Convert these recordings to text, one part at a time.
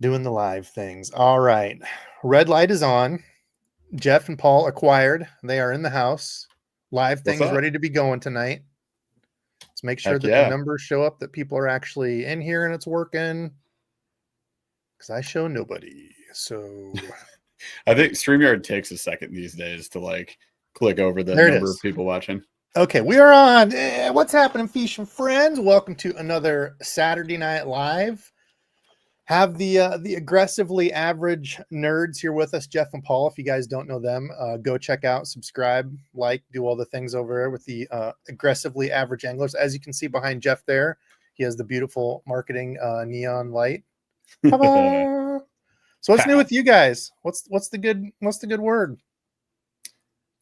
Doing the live things. All right. Red light is on. Jeff and Paul acquired. They are in the house. Live What's things up? ready to be going tonight. Let's make sure Heck that yeah. the numbers show up, that people are actually in here and it's working. Because I show nobody. So I think StreamYard takes a second these days to like click over the There it number is. of people watching. okay, we are on. What's happening, Fish and Friends? Welcome to another Saturday Night Live. Have the aggressively average nerds here with us, Jeff and Paul. If you guys don't know them, go check out, subscribe, like, do all the things over there with the aggressively average anglers. As you can see behind Jeff there, he has the beautiful marketing neon light. Ta-da! So what's new with you guys? What's the good word?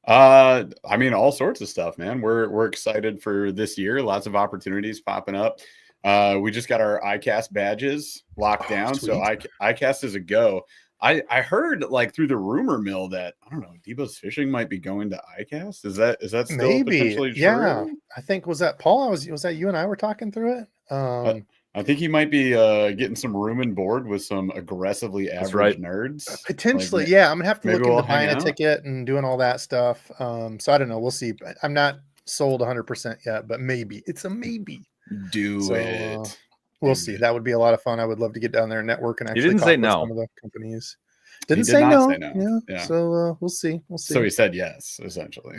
I mean, all sorts of stuff, man. We're excited for this year. Lots of opportunities popping up. We just got our ICAST badges locked down. Sweet. So ICAST is a go. I heard like through the rumor mill that I don't know, DEBO'S Fishing might be going to ICAST. Is that still Maybe potentially true? Yeah, I think was that Paul? Was that you and I were talking through it? I think he might be getting some room and board with some aggressively average nerds. Potentially, like, yeah. I'm gonna have to look we'll into buying a ticket and doing all that stuff. So I don't know. We'll see. I'm not sold 100% yet, but maybe. It's a maybe. Do it. We'll see. That would be a lot of fun. I would love to get down there and network and actually didn't talk say with no. some of the companies. He Didn't did say not no. say no. Yeah. So we'll see. We'll see. So he said yes, essentially.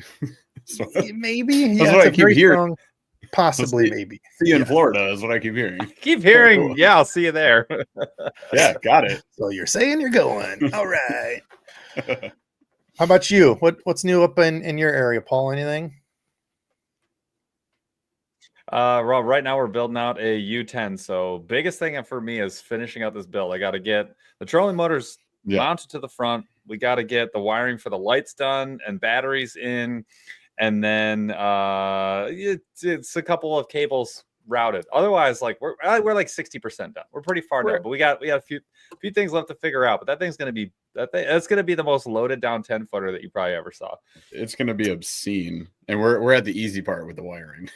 So, maybe. That's Yeah, what I keep hearing. Possibly, maybe. See you in Florida is what I keep hearing. Keep hearing. Yeah, I'll see you there. Yeah, got it. So you're saying you're going. All right. How about you? What's new up in your area, Paul? Anything? Well, right now we're building out a U10. So biggest thing for me is finishing out this build. I got to get the trolling motors mounted to the front. We got to get the wiring for the lights done and batteries in. And then it's a couple of cables routed. Otherwise, like we're like 60% done. We're pretty far done, but we got a few things left to figure out. But that thing's gonna be that's gonna be the most loaded down 10-footer that you probably ever saw. It's gonna be obscene, and we're at the easy part with the wiring.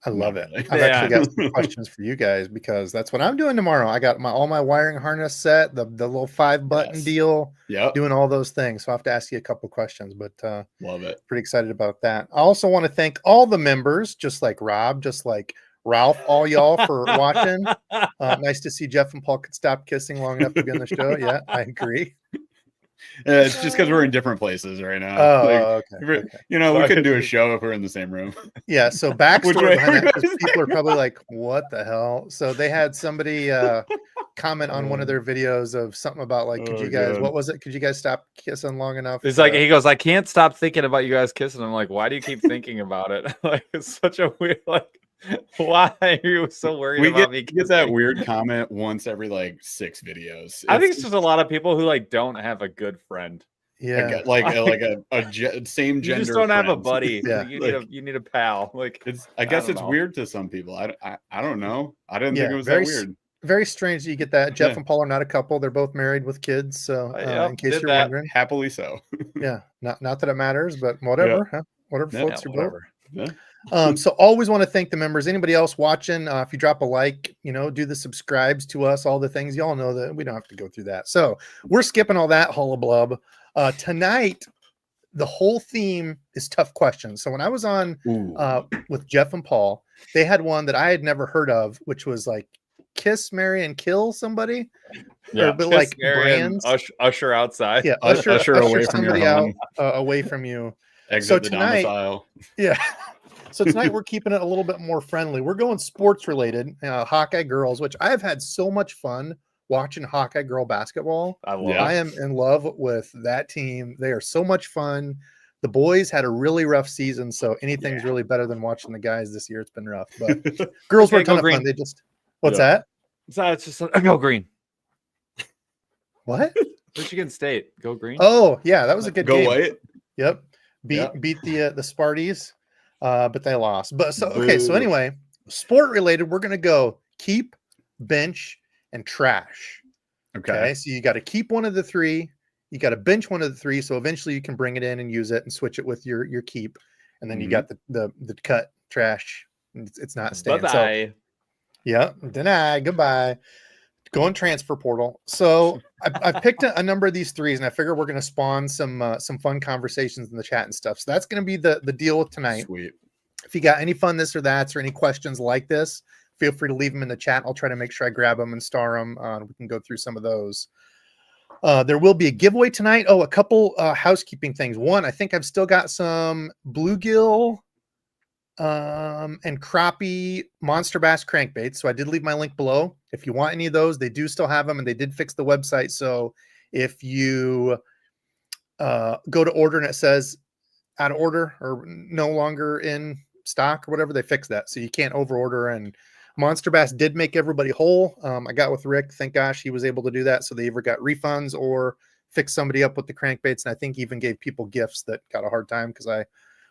I love it. I've actually got some questions for you guys because that's what I'm doing tomorrow. I got all my wiring harness set, the little 5-button deal, doing all those things. So I have to ask you a couple questions, but love it. Pretty excited about that. I also want to thank all the members, just like Rob, just like Ralph, all y'all for watching. Nice to see Jeff and Paul could stop kissing long enough to be on the show. Yeah, I agree. It's just because we're in different places right now. Okay. You know, we couldn't do a show if we're in the same room. Yeah, so backstory behind that, because people are probably like, what the hell? So they had somebody comment on one of their videos of something about like, could you guys, what was it? Could you guys stop kissing long enough? It's like, he goes, I can't stop thinking about you guys kissing. I'm like, why do you keep thinking about it? Like, it's such a weird, like, why are you so worried about me? We get that weird comment once every like 6 videos. I think it's just a lot of people who like don't have a good friend. Yeah, like a same gender. You just don't friends. have a buddy. Yeah. You need a pal. Like I guess it's weird to some people. I don't know. I didn't think it was very, that weird. Very strange that you get that. Jeff and Paul are not a couple. They're both married with kids. So in case you're wondering, happily so. Yeah, not that it matters, but whatever. Huh? Whatever floats your boat. Yeah. So always want to thank the members. Anybody else watching, if you drop a like, do the subscribes to us, all the things, y'all know that we don't have to go through that. So we're skipping all that hullablub. Tonight, the whole theme is tough questions. So when I was on with Jeff and Paul, they had one that I had never heard of, which was like kiss, marry, and kill somebody. Yeah, but like brands. Usher outside. Yeah, usher away from somebody out, away from you. Exit so the tonight, domicile. Yeah. So tonight we're keeping it a little bit more friendly. We're going sports related, Hawkeye girls, which I have had so much fun watching Hawkeye girl basketball. I am in love with that team. They are so much fun. The boys had a really rough season, so anything's really better than watching the guys this year. It's been rough, but girls were a ton of fun. They just that? It's just go green. What? Michigan State, go green. Oh yeah, that was a good game. Go white. Yep. Beat the Sparties, but they lost. But so okay, so anyway, sport related, we're gonna go keep, bench, and trash. Okay, so you got to keep one of the 3, you got to bench one of the 3, so eventually you can bring it in and use it and switch it with your keep, and then you got the cut trash. It's not staying. Bye-bye. So, yeah, deny, goodbye. Go in transfer portal. So I've picked a number of these threes, and I figure we're going to spawn some fun conversations in the chat and stuff. So that's going to be the deal with tonight. Sweet. If you got any fun this or that, or any questions like this, feel free to leave them in the chat. I'll try to make sure I grab them and star them. We can go through some of those. There will be a giveaway tonight. Oh, a couple housekeeping things. One, I think I've still got some bluegill and crappie monster bass crankbaits. So I did leave my link below. If you want any of those, they do still have them, and they did fix the website. So if you go to order and it says out of order or no longer in stock or whatever, they fixed that. So you can't over order. And Monster Bass did make everybody whole. I got with Rick. Thank gosh he was able to do that. So they either got refunds or fixed somebody up with the crankbaits. And I think even gave people gifts that got a hard time because I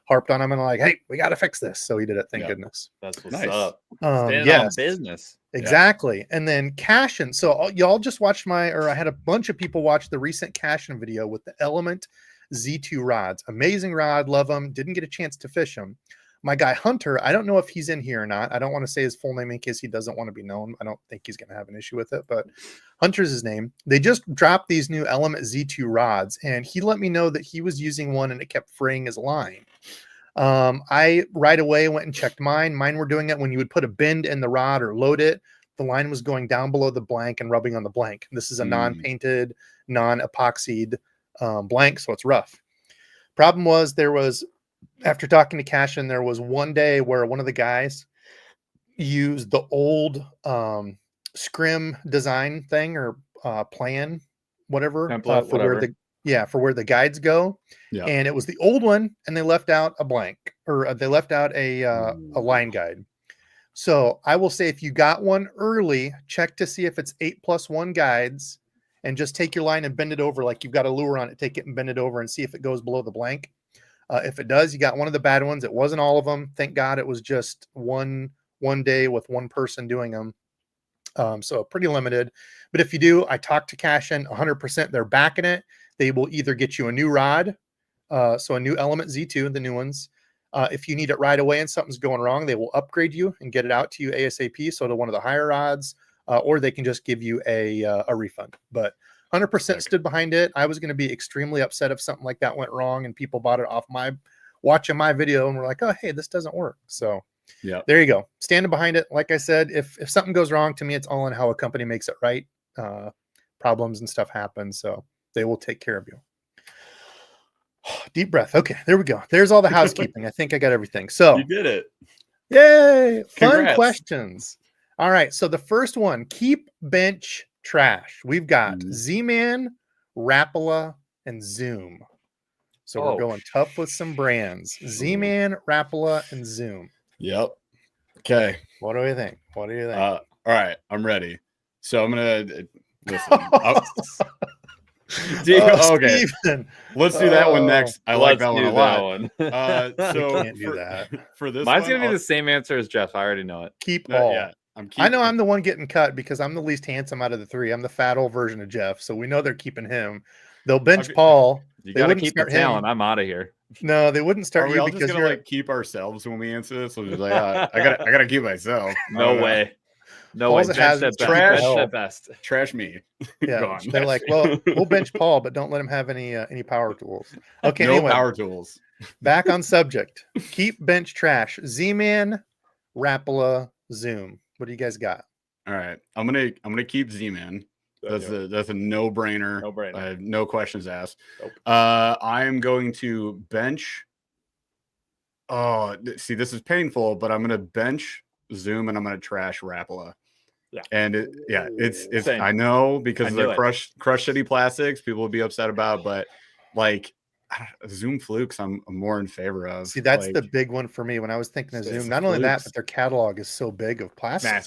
harped on him and like, hey, we got to fix this. So he did it. Thank goodness. That's what's Nice. up. Yes. Business. Exactly. And then Cashin. So y'all just watched I had a bunch of people watch the recent Cashin video with the Element Z2 rods. Amazing rod. Love them. Didn't get a chance to fish them. My guy Hunter, I don't know if he's in here or not. I don't want to say his full name in case he doesn't want to be known. I don't think he's going to have an issue with it, but Hunter's his name. They just dropped these new Element Z2 rods, and he let me know that he was using one and it kept fraying his line. I right away went and checked mine. Mine were doing it when you would put a bend in the rod or load it. The line was going down below the blank and rubbing on the blank. This is a non-painted, non-epoxied blank, so it's rough. Problem was after talking to Cashin, there was one day where one of the guys used the old scrim design thing or plan, whatever, template, for where the guides go. Yeah. And it was the old one, and they left out a blank, or they left out a line guide. So I will say, if you got one early, check to see if it's 8+1 guides, and just take your line and bend it over like you've got a lure on it. Take it and bend it over and see if it goes below the blank. If it does, you got one of the bad ones. It wasn't all of them. Thank God it was just one day with one person doing them. So pretty limited. But if you do, I talked to Cashin 100%. They're backing it. They will either get you a new rod, so a new Element Z2, the new ones. If you need it right away and something's going wrong, they will upgrade you and get it out to you ASAP, so to one of the higher rods, or they can just give you a refund. But 100% stood behind it. I was going to be extremely upset if something like that went wrong and people bought it off watching my video and were like, oh, hey, this doesn't work. So yeah, there you go. Standing behind it. Like I said, if something goes wrong, to me, it's all in how a company makes it right. Problems and stuff happen. So they will take care of you. Deep breath. Okay, there we go. There's all the housekeeping. I think I got everything. So you did it. Yay. Congrats. Fun questions. All right. So the first one, keep bench trash. We've got Z-Man, Rapala, and Zoom. So we're going tough with some brands. Z-Man, Rapala, and Zoom. Yep. Okay. What do you think? All right. I'm ready. So I'm going to listen. Okay. Steven. Let's do that one next. I like that one a lot. So can't do that. For this mine's one, going to be the same answer as Jeff. I already know it. Keep all. Yeah. I know I'm the one getting cut because I'm the least handsome out of the three. I'm the fat old version of Jeff. So we know they're keeping him. They'll bench Paul. You got to keep the talent. I'm out of here. No, they wouldn't start you because you're like keep ourselves when we answer this. We're just like, I gotta keep myself. No way. No way. Trash me. Yeah. They're like, well, we'll bench Paul, but don't let him have any power tools. Okay. No power tools. Back on subject. Keep bench trash. Z-Man, Rapala, Zoom. What do you guys got? All right. I'm gonna keep Z-Man. That's a no-brainer. I have no questions asked. Nope. I am going to bench. Oh, see, this is painful, but I'm gonna bench Zoom and I'm gonna trash Rapala. Yeah. And it's Same. I know because they're crushed shitty plastics, people will be upset about, but like Zoom flukes, I'm more in favor of. See, that's the big one for me when I was thinking of Zoom. Not only that, but their catalog is so big of plastic. Massive,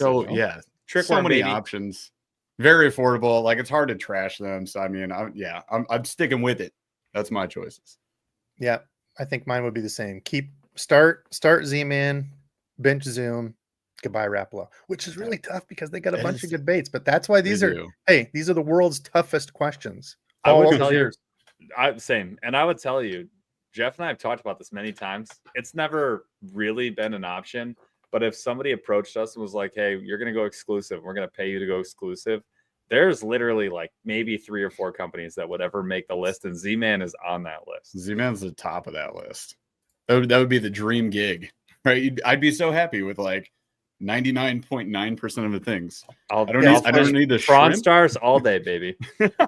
so so many options. Very affordable. Like it's hard to trash them. So I mean, I'm sticking with it. That's my choices. Yeah, I think mine would be the same. Start Z-Man, bench Zoom, goodbye Rapala, which is really tough because they got a bunch of good baits. But that's why these are the world's toughest questions. I would tell you. Same. And I would tell you, Jeff and I have talked about this many times. It's never really been an option. But if somebody approached us and was like, hey, you're going to go exclusive, we're going to pay you to go exclusive, there's literally like maybe 3 or 4 companies that would ever make the list, and Z-Man is on that list. Z-Man's the top of that list. That would be the dream gig, right? I'd be so happy with like 99.9% of the things. I don't need the prawn shrimp. stars all day, baby.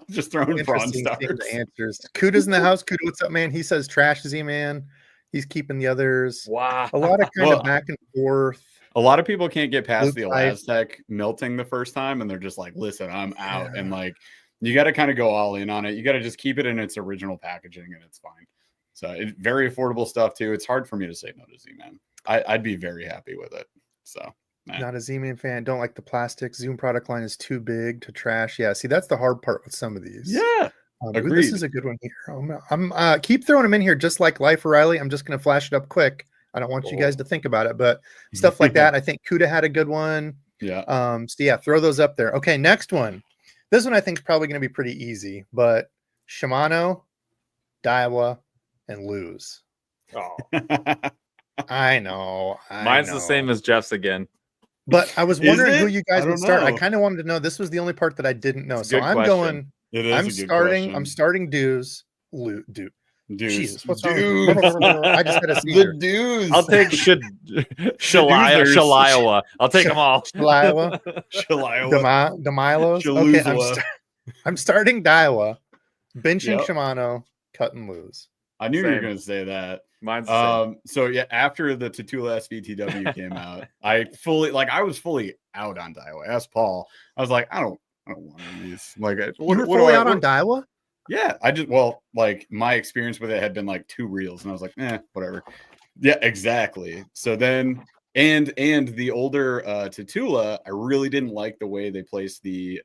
Just throwing prawn stars. The answers. Kuda's in the house. Kuda, what's up, man? He says trash Z-Man. He's keeping the others. Wow. A lot of kind of back and forth. A lot of people can't get past Luke the Elastec melting the first time, and they're just like, listen, I'm out. Yeah. And like, you got to kind of go all in on it. You got to just keep it in its original packaging, and it's fine. So it's very affordable stuff too. It's hard for me to say no to Z-Man. I'd be very happy with it. So not a Z-Man fan. Don't like the plastic. Zoom product line is too big to trash. Yeah, see, that's the hard part with some of these. Yeah. Agreed. This is a good one here. I'm keep throwing them in here just like Life O'Reilly. I'm just going to flash it up quick. I don't want you guys to think about it, but stuff like that. I think Kuda had a good one. Yeah. So yeah, throw those up there. Okay, next one. This one I think is probably going to be pretty easy, but Shimano, Daiwa, and Lose. Oh. I know. Mine's the same as Jeff's again. But I was wondering who you guys would start. know. I kind of wanted to know. This was the only part that I didn't know. It's a So good I'm question. going. It is I'm a good starting. question. I'm starting dues. Dude. Dudes. Jesus, what's wrong? I just had a seizure. The dudes. I'll take Shalaiowa. I'll take them all. Daiwa. Demilos. Okay, I'm starting Daiwa, benching Shimano, cut and lose. I knew you were going to say that. Mine's the same. So yeah, after the Tatula SVTW came out, I was fully out on Daiwa. I asked Paul. I was like, I don't want these. Like, You were fully out on Daiwa? Yeah, like my experience with it had been like 2 reels, and I was like, whatever. Yeah, exactly. So then, and the older Tatula, I really didn't like the way they placed the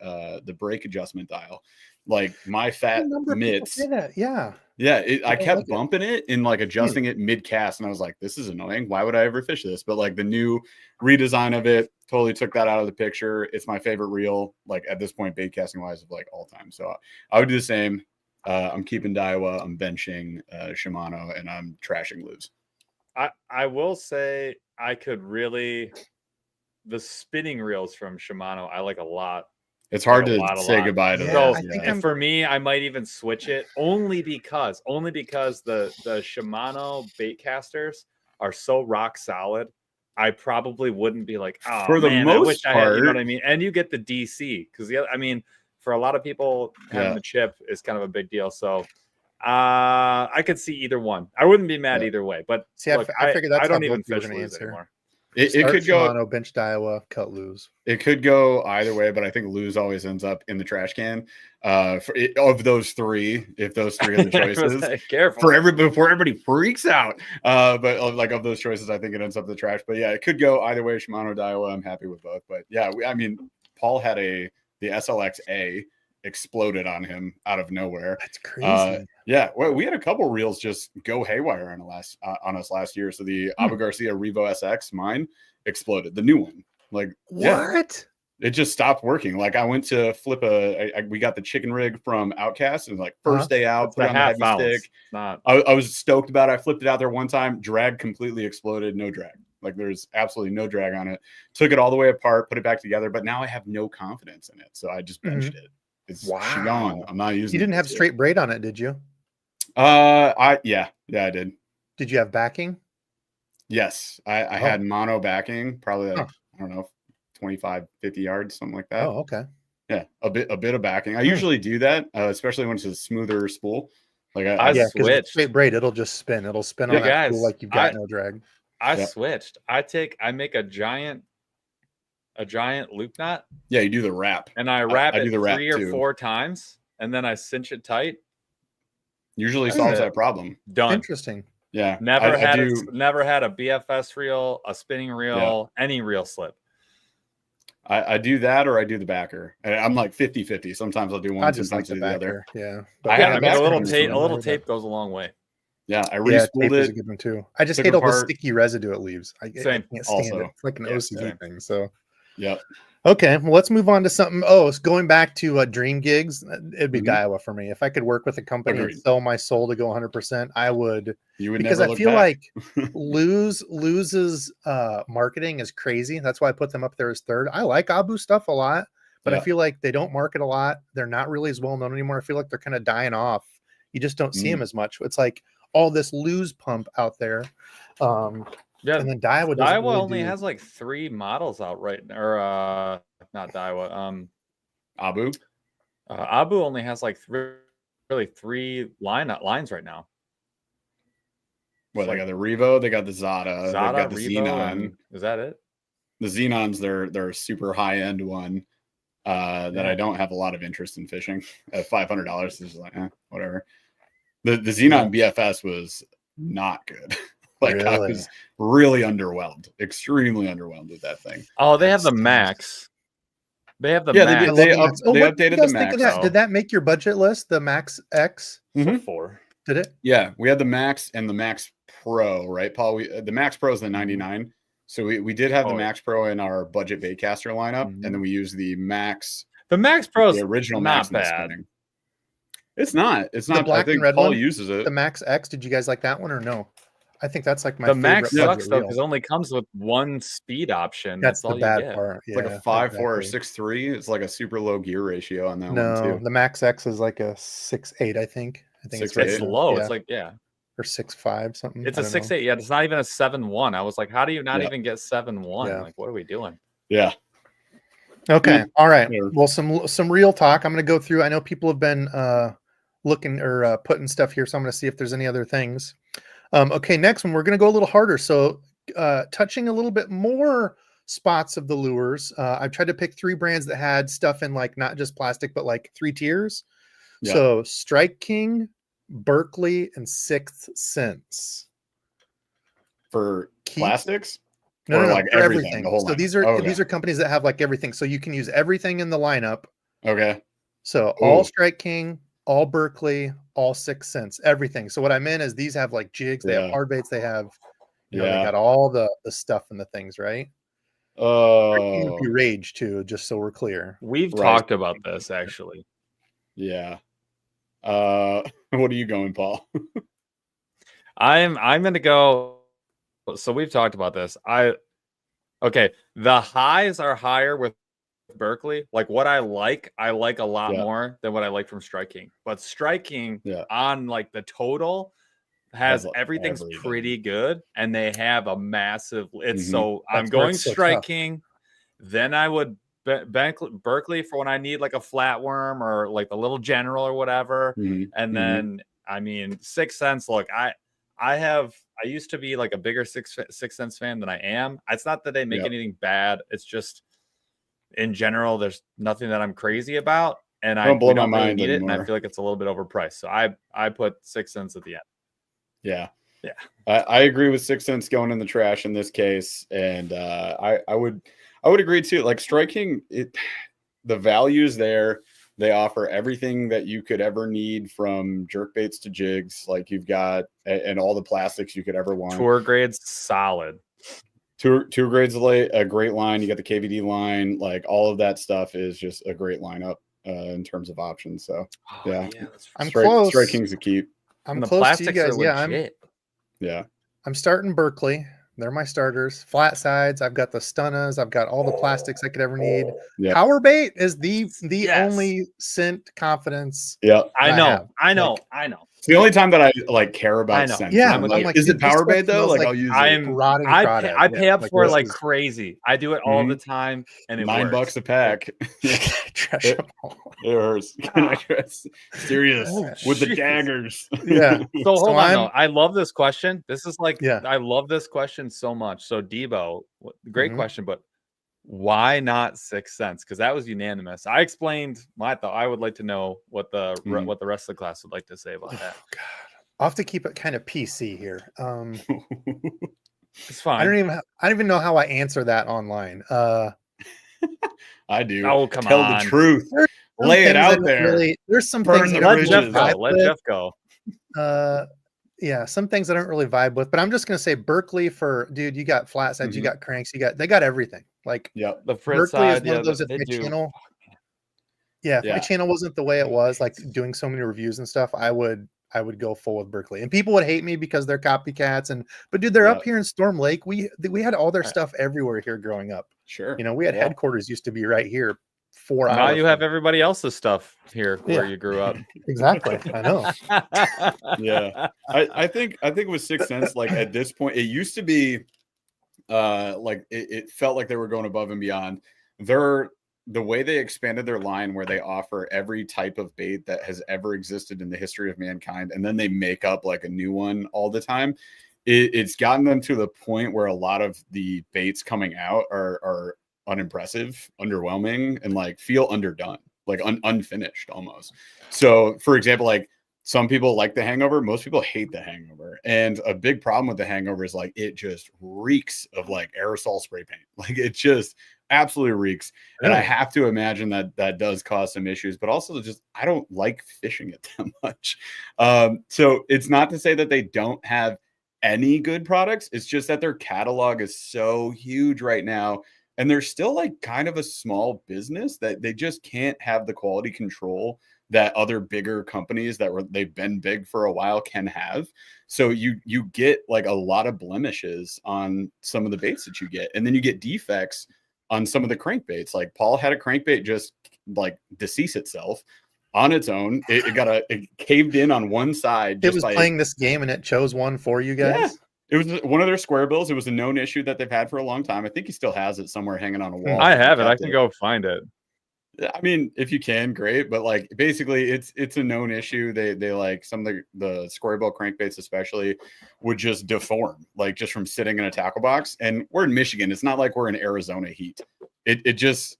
brake adjustment dial. Like my fat mitts. Yeah. Yeah, I kept bumping it and like adjusting it mid cast, and I was like, "This is annoying. Why would I ever fish this?" But like the new redesign of it totally took that out of the picture. It's my favorite reel, like at this point, bait casting wise, of like all time. So I would do the same. I'm keeping Daiwa. I'm benching Shimano, and I'm trashing Lose. I will say the spinning reels from Shimano I like a lot. It's hard to say goodbye to those. So for me, I might even switch it only because the Shimano bait casters are so rock solid. I probably wouldn't be like, oh, for the most I wish part, I had, you know what I mean? And you get the DC because for a lot of people, having the chip is kind of a big deal. So I could see either one. I wouldn't be mad either way. But see, I figured that's I don't even fish Lose anymore. It could Shimano, go bench Daiwa, cut Lose. It could go either way, but I think Lose always ends up in the trash can. Of those 3, if those 3 are the choices, careful before everybody freaks out. But like of those choices, I think it ends up in the trash. But yeah, it could go either way. Shimano, Daiwa, I'm happy with both. But yeah, Paul had the SLX-A exploded on him out of nowhere. That's crazy. Yeah, well, we had a couple reels just go haywire on us last year. So the Abu Garcia Revo SX, mine exploded. The new one, like what? It just stopped working. Like I went to flip we got the chicken rig from Outcast, and like first day out, put it on the heavy stick. I was stoked about it. I flipped it out there one time, drag completely exploded, no drag. Like there's absolutely no drag on it. Took it all the way apart, put it back togeter, but now I have no confidence in it. So I just benched it. It's gone. I'm not using it. You didn't have straight braid on it, did you? I did. Did you have backing? Yes. I had mono backing, probably like, I don't know, 25, 50 yards, something like that. Oh, okay. Yeah, a bit of backing. I usually do that, especially when it's a smoother spool. Like I switched. Straight braid, it'll just spin. It'll spin on that spool like you've got no drag. I switched. I make a giant loop knot. Yeah, you do the wrap. And I wrap it 3 or 4 times, and then I cinch it tight. Usually solves that problem. Done. Interesting. Yeah. Never had a BFS reel, a spinning reel, any reel slip. I do that, or I do the backer. I'm like 50-50. Sometimes I'll do one, sometimes I'll do the other. Yeah. But a little tape goes a long way. Yeah, I re-spooled it. Is a good one too. I just hate all the sticky residue it leaves. I can't stand it. It's like an OCD thing. So yep. Okay, well, let's move on to something. Oh, it's going back to dream gigs. It'd be Daiwa for me. If I could work with a company and sell my soul to go 100%, I would. You would, because never I feel back. like Lose's marketing is crazy. That's why I put them up there as third. I like Abu stuff a lot, but I feel like they don't market a lot. They're not really as well known anymore. I feel like they're kind of dying off. You just don't see them as much. It's like all this lose pump out there. And then Daiwa doesn't really only has like 3 models out right now, or not Daiwa. Abu. Abu only has like 3 lines right now. Well, they got the Revo, they got the Zada, they got the Revo, Xenon. Is that it? The Xenon's their super high end one that I don't have a lot of interest in fishing. At $500, it's just like whatever. The Xenon BFS was not good. Like I was really underwhelmed, extremely underwhelmed with that thing. Oh, they have the Max. They have the Max. They updated the Max. Did that make your budget list? The Max X? 4. Did it? Yeah, we had the Max and the Max Pro, right, Paul? The Max Pro is the 99. So we did have the Max Pro in our budget baitcaster lineup, and then we used the Max. The Max Pro is the original not Max bad. It's not. It's not. Black I think and red Paul one, uses it. The Max X. Did you guys like that one or no? I think that's like my the favorite. Max sucks though because it only comes with 1 speed option. That's the all bad you get. part. It's like a 5.4 or 6.3. It's like a super low gear ratio on that one too. The Max X is like a 6.8. I think it's low. Yeah. It's like or 6.5 something. It's a 6.8. Yeah, it's not even a 7.1. I was like, how do you not even get 7.1? Yeah. Like, what are we doing? Yeah. Okay. All right. Well, some real talk. I'm going to go through. I know people have been looking or putting stuff here, so I'm going to see if there's any other things. Okay. Next one, we're going to go a little harder. So touching a little bit more spots of the lures. I've tried to pick 3 brands that had stuff in like not just plastic, but like 3 tiers. Yeah. So Strike King, Berkeley, and Sixth Sense. For plastics? No, like for everything. The whole so these are companies that have like everything. So you can use everything in the lineup. Okay. So all Strike King, all Berkeley, all Sixth Sense, everything. So what I meant is these have like jigs, they have hard baits, they have they got all the stuff and the things, right? Oh, Rage too, just so we're clear. We've talked about this actually. Yeah. What are you going, Paul? I'm gonna go. So we've talked about this. The highs are higher with Berkeley. Like what I like a lot more than what I like from Strike King. But Strike King on like the total has everything's pretty good, and they have a massive. So I'm going Strike King. Then I would Berkeley for when I need like a flatworm or like the little general or whatever. And then I mean Sixth Sense. Look, I used to be like a bigger Sixth Sense fan than I am. It's not that they make anything bad. It's just in general, there's nothing that I'm crazy about, and I don't really need it, and I feel like it's a little bit overpriced. So I put Sixth Sense at the end. Yeah. I agree with Sixth Sense going in the trash in this case, and I would agree too. Like Strike King, the values there. They offer everything that you could ever need, from jerk baits to jigs. Like you've got, and all the plastics you could ever want. Tour grades solid. Tour grades a great line. You got the KVD line. Like all of that stuff is just a great lineup in terms of options. So I'm close. Strike King's a keep. I'm close to you guys. Yeah, I'm starting Berkeley. They're my starters. Flat sides. I've got the Stunnas. I've got all the plastics I could ever need. Yeah. Power bait is the only scent confidence. Yeah, I know. It's the only time that I like care about scent. Yeah, I'm like, is it power bait though? Like I'll use it. I pay up for it like crazy. I do it all the time, and it $9 works. a pack. It hurts. Serious with the daggers. Yeah. So hold on. Though. I love this question. This is like I love this question so much. So Debo, great question, but why not Sixth Sense? Because that was unanimous. I explained my thought. I would like to know what the rest of the class would like to say about that. God. I'll have to keep it kind of PC here. It's fine. I don't even know how I answer that online. I do. Oh, come Tell on. the truth. Lay it out there. There's some things. Let Jeff go. Yeah, some things I don't really vibe with, but I'm just gonna say Berkeley for dude. You got flat sides, you got cranks, they got everything. Like the Berkeley side, is one of those that my channel. Yeah, if my channel wasn't the way it was, like doing so many reviews and stuff, I would go full with Berkeley. And people would hate me because they're copycats, but dude, they're up here in Storm Lake. We had all their stuff everywhere here growing up. Sure. We had headquarters used to be right here 4 hours. Now you have everybody else's stuff here where you grew up. Exactly. I know. Yeah. I think with 6th Sense, like at this point, it used to be like it felt like they were going above and beyond. The way they expanded their line, where they offer every type of bait that has ever existed in the history of mankind, and then they make up like a new one all the time. It's gotten them to the point where a lot of the baits coming out are unimpressive, underwhelming, and like feel underdone, like unfinished almost. So, for example, like some people like the Hangover, most people hate the Hangover, and a big problem with the Hangover is like it just reeks of like aerosol spray paint. Like it just absolutely reeks. And I have to imagine that does cause some issues, but also just I don't like fishing it that much. So it's not to say that they don't have any good products. It's just that their catalog is so huge right now, and they're still like kind of a small business that they just can't have the quality control that other bigger companies they've been big for a while can have. So you get like a lot of blemishes on some of the baits that you get, and then you get defects on some of the crankbaits. Like Paul had a crankbait just like decease itself on its own. It caved in on one side. It was playing this game and it chose one for you guys. Yeah. It was one of their square bills. It was a known issue that they've had for a long time. I think he still has it somewhere hanging on a wall. I have it. I can go find it. I mean, if you can, great. But like, basically, it's a known issue. They like some of the square bill crankbaits, especially, would just deform, like just from sitting in a tackle box. And we're in Michigan. It's not like we're in Arizona heat. It just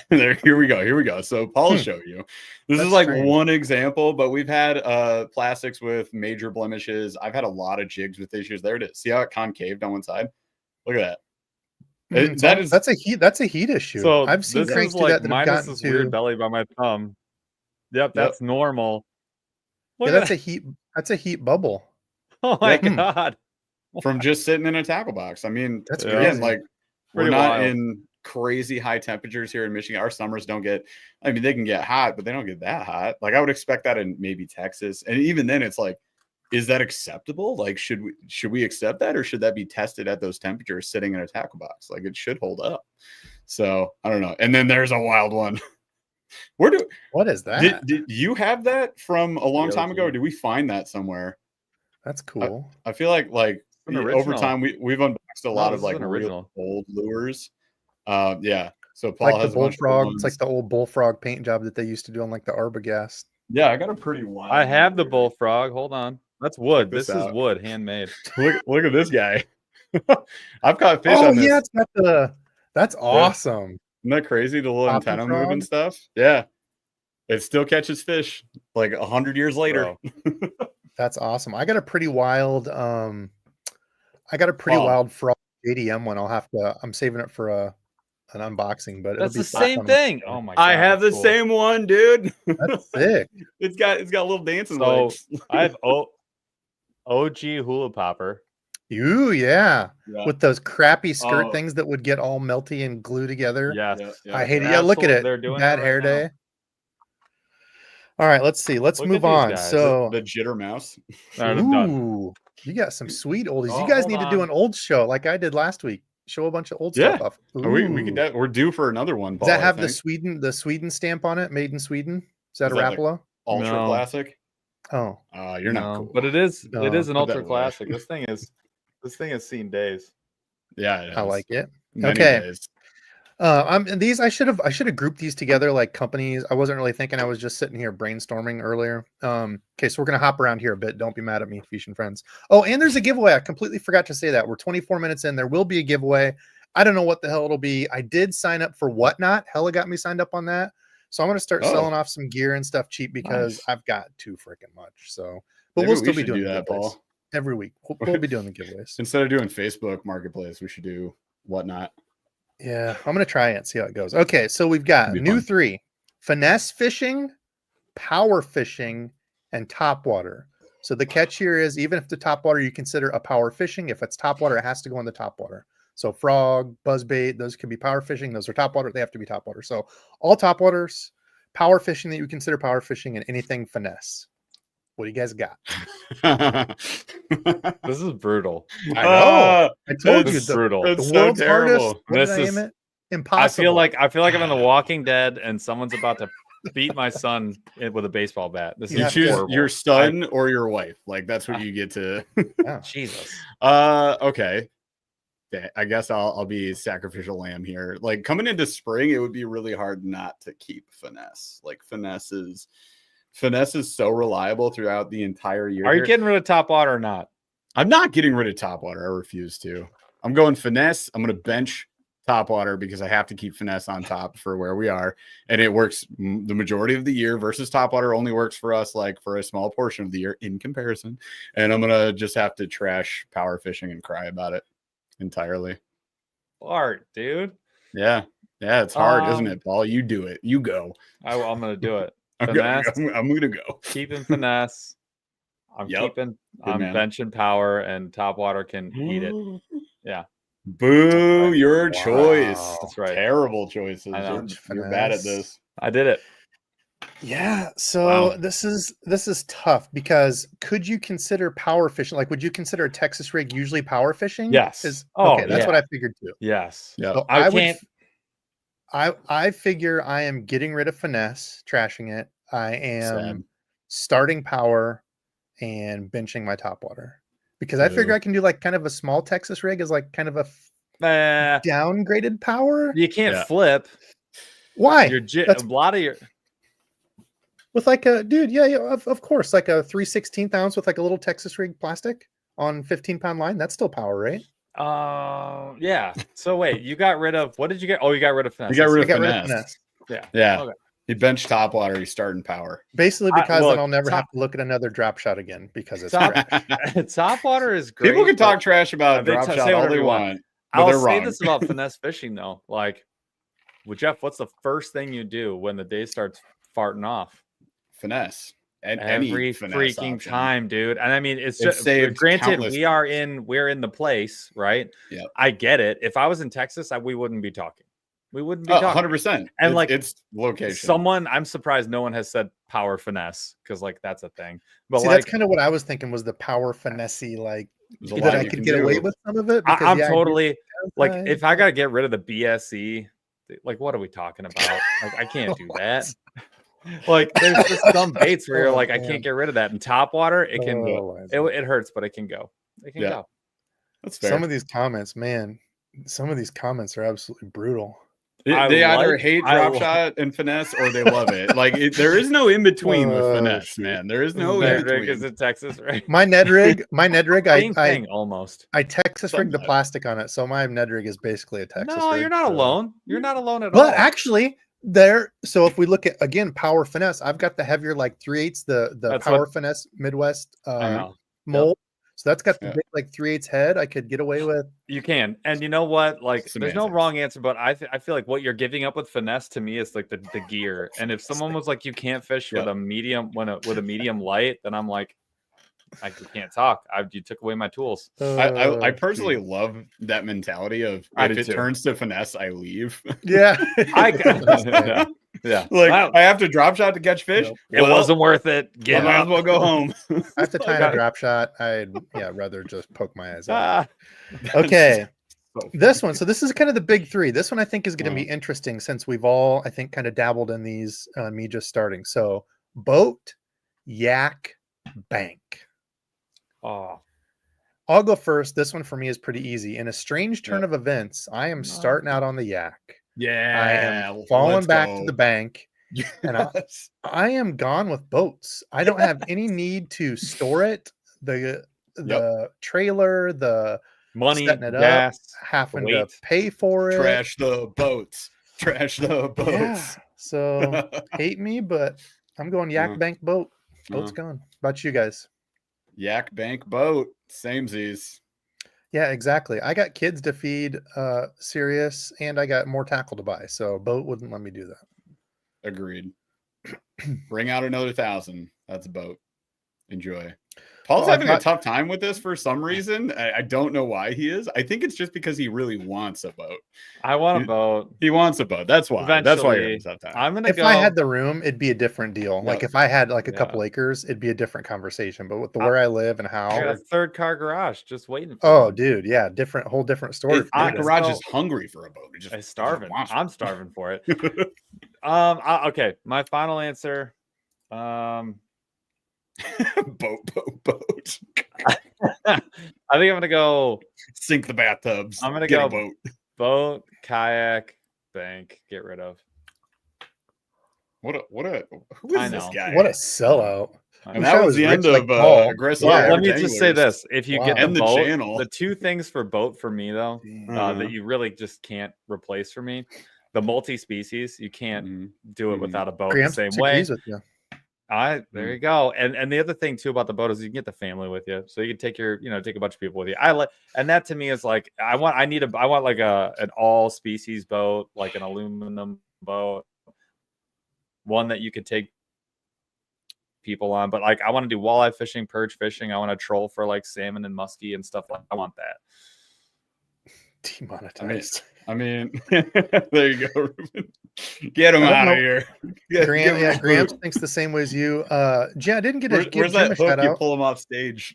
here we go. So Paul will show you. This is like one example, but we've had plastics with major blemishes. I've had a lot of jigs with issues. There it is. See how it concaved on one side? Look at that. That's a heat issue. So I've seen cranks do like that minus this weird belly by my thumb. Yep, that's normal. Yeah, that's a heat bubble. Oh my god! From just sitting in a tackle box. I mean, that's again, like we're not wild. in crazy high temperatures here in Michigan. Our summers don't get. I mean, they can get hot, but they don't get that hot. Like I would expect that in maybe Texas, and even then, it's like, is that acceptable? Like, should we accept that, or should that be tested at those temperatures sitting in a tackle box? Like, it should hold up. So I don't know. And then there's a wild one. What is that? Did you have that from a long time ago? Or did we find that somewhere? That's cool. I feel like over time we've unboxed a lot of like real old lures. Yeah. So Paul like has the bullfrog. It's like the old bullfrog paint job that they used to do on like the Arbogast. Yeah, I got a pretty wild. I have the bullfrog. Hold on. That's wood. This is wood, handmade. Look at this guy. I've caught fish on this. Yeah, it's got that's awesome. Isn't that crazy? The little antenna move and stuff. Yeah. It still catches fish like 100 years later. That's awesome. I got a pretty wild wild frog JDM one. I'm saving it for an unboxing, but that's the same thing. Oh my god. I have the same one, dude. That's sick. It's got little dancing legs. I have OG hula popper. Ooh, yeah. With those crappy skirt things that would get all melty and glue together. Yes. I hate it. Yeah, look at it. They're doing bad hair day. All right, let's see. Let's move on. So the jitter mouse. Ooh, you got some sweet oldies. You guys need to do an old show like I did last week. Show a bunch of old stuff off. We're due for another one. Paul, does that have the Sweden stamp on it? Made in Sweden? Is that a Rapala? Ultra classic. Oh, you're not cool. But it is an ultra classic. This thing has seen days. Yeah, I like it. Many okay. days. These I should have grouped these together like companies. I wasn't really thinking. I was just sitting here brainstorming earlier. Okay, so we're gonna hop around here a bit. Don't be mad at me, Fish and Friends. Oh, and there's a giveaway. I completely forgot to say that. We're 24 minutes in. There will be a giveaway. I don't know what the hell it'll be. I did sign up for Whatnot. Hella got me signed up on that. So I'm gonna start selling off some gear and stuff cheap because I've got too freaking much. So, but maybe we'll still be doing that, Paul. Every week. We'll be doing the giveaways. Instead of doing Facebook Marketplace, we should do Whatnot. Yeah, I'm going to try it and see how it goes. Okay, so we've got new 3. Finesse fishing, power fishing, and topwater. So the catch here is even if the topwater you consider a power fishing, if it's topwater, it has to go in the topwater. So frog, buzzbait, those could be power fishing. Those are topwater. They have to be topwater. So all topwaters, power fishing that you consider power fishing, and anything finesse. What do you guys got? This is brutal. I know. I told you, it's brutal. The world's hardest. What did I name it? Impossible. I feel like I'm in The Walking Dead and someone's about to beat my son with a baseball bat. This You is choose horrible. your son or your wife. Like that's what you get to. Jesus. Okay. I guess I'll be sacrificial lamb here. Like coming into spring, it would be really hard not to keep Finesse. Like Finesse is so reliable throughout the entire year. Are you getting rid of Topwater or not? I'm not getting rid of Topwater. I refuse to. I'm going Finesse. I'm going to bench Topwater because I have to keep Finesse on top for where we are, and it works the majority of the year versus Topwater only works for us like for a small portion of the year in comparison. And I'm gonna just have to trash power fishing and cry about it entirely. Art, dude. Yeah, it's hard, isn't it, Paul? You do it. You go. I'm gonna do it. I'm gonna go. Keeping Finesse. I'm benching power, and Topwater can eat it. Yeah. Boo, your choice. That's right. Terrible choices. You're bad at this. I did it. Yeah. So this is tough because could you consider power fishing? Like, would you consider a Texas rig usually power fishing? Yes. That's yeah. what I figured too. Yes. Yeah. So I figure I am getting rid of Finesse, trashing it. I am starting power and benching my Topwater. Because I figure I can do like kind of a small Texas rig as like kind of a downgraded power. You can't flip. Why? A lot of your with like a of course, like a 3/16 ounce with like a little Texas rig plastic on 15-pound line. That's still power, right? Yeah. So wait, you got rid of what did you get? Oh, you got rid of Finesse. You got rid of Finesse. Yeah. Okay. He benched Topwater. He's starting power. Basically, because then I'll never have to look at another drop shot again because it's Topwater is great. People can talk trash about drop shot all they want. I'll say this about Finesse fishing though. Like, Jeff, what's the first thing you do when the day starts farting off? Finesse. And every freaking option. Time, dude. And I mean, it's just granted we're in the place, right? Yeah, I get it. If I was in Texas, we wouldn't be talking. We wouldn't be talking 100%. And it's location. I'm surprised no one has said power finesse because like that's a thing. But that's kind of what I was thinking was the power finesse, like that I could get away with some of it. Because, I'm totally like if I gotta get rid of the BSE, like what are we talking about? Like I can't do that. Like there's just some baits where you're like, I can't get rid of that. And Topwater, it can it hurts, but it can go. It can go. That's fair. Some of these comments are absolutely brutal. They either hate drop shot and Finesse or they love it. Like there is no in between with Finesse, man. There is no in between. Is it Texas, right? My Ned rig, almost. I Texas rigged the plastic on it, so my Ned rig is basically a Texas. No, you're not alone. You're not alone at all. But actually, so if we look at again power finesse, I've got the heavier like 3/8 the power finesse Midwest mold. So that's got the big, like 3/8 head. I could get away with. You can, and you know what? Like, there's no wrong answer, but I feel like what you're giving up with Finesse to me is like the gear. And if someone was like, you can't fish with a medium with a medium light, then I'm like, I can't talk. You took away my tools. I personally love that mentality of if it turns to Finesse, I leave. Yeah, Yeah. Like I have to drop shot to catch fish. Nope. It wasn't worth it. I might as well go home. I have to time a drop shot. I'd rather just poke my eyes out. Okay. This one. So this is kind of the big three. This one I think is going to be interesting since we've all, I think, kind of dabbled in these me just starting. So boat, yak, bank. Oh. I'll go first. This one for me is pretty easy. In a strange turn of events, I am starting out on the yak. Yeah, I am falling back to the bank, and I am gone with boats. I don't have any need to store it. The trailer, the money, setting it gas, up, having to pay for it. Trash the boats. Yeah. So hate me, but I'm going yak bank boat. Boat's gone. How about you guys? Yak bank boat. Samesies. Yeah, exactly. I got kids to feed Sirius, and I got more tackle to buy. So boat wouldn't let me do that. Agreed. Bring out another 1,000. That's a boat. enjoy. Paul's having a tough time with this for some reason. I don't know why he is. I think it's just because he really wants a boat. I want a boat. He wants a boat. That's why. Eventually, that's why you're having a tough time. I'm gonna if I had the room, it'd be a different deal. No. Like if I had like a couple acres, it'd be a different conversation. But with the where I live and how, I got a 3rd car garage just waiting for oh me. dude, yeah, whole different story. The garage is hungry for a boat. It's starving. I'm starving for it. Okay, my final answer. Boat. I think I'm gonna go sink the bathtubs. I'm gonna go boat, kayak, bank. Get rid of. Who is this guy? What a sellout! And that was the end of aggressive. Well, let me just say this: if you get the boat, channel, the 2 things for boat for me though that you really just can't replace for me, the multi-species. You can't do it without a boat the same way. There you go. And the other thing too about the boat is you can get the family with you, so you can take take a bunch of people with you. And that to me is like I want like an all species boat, like an aluminum boat, one that you could take people on. But like I want to do walleye fishing, perch fishing. I want to troll for like salmon and muskie and stuff. I want that. Demonetized. I mean, there you go, Ruben. Get him out of here. Graham thinks the same way as you. Jen, I didn't get to give Jim a shout out. You pull him off stage.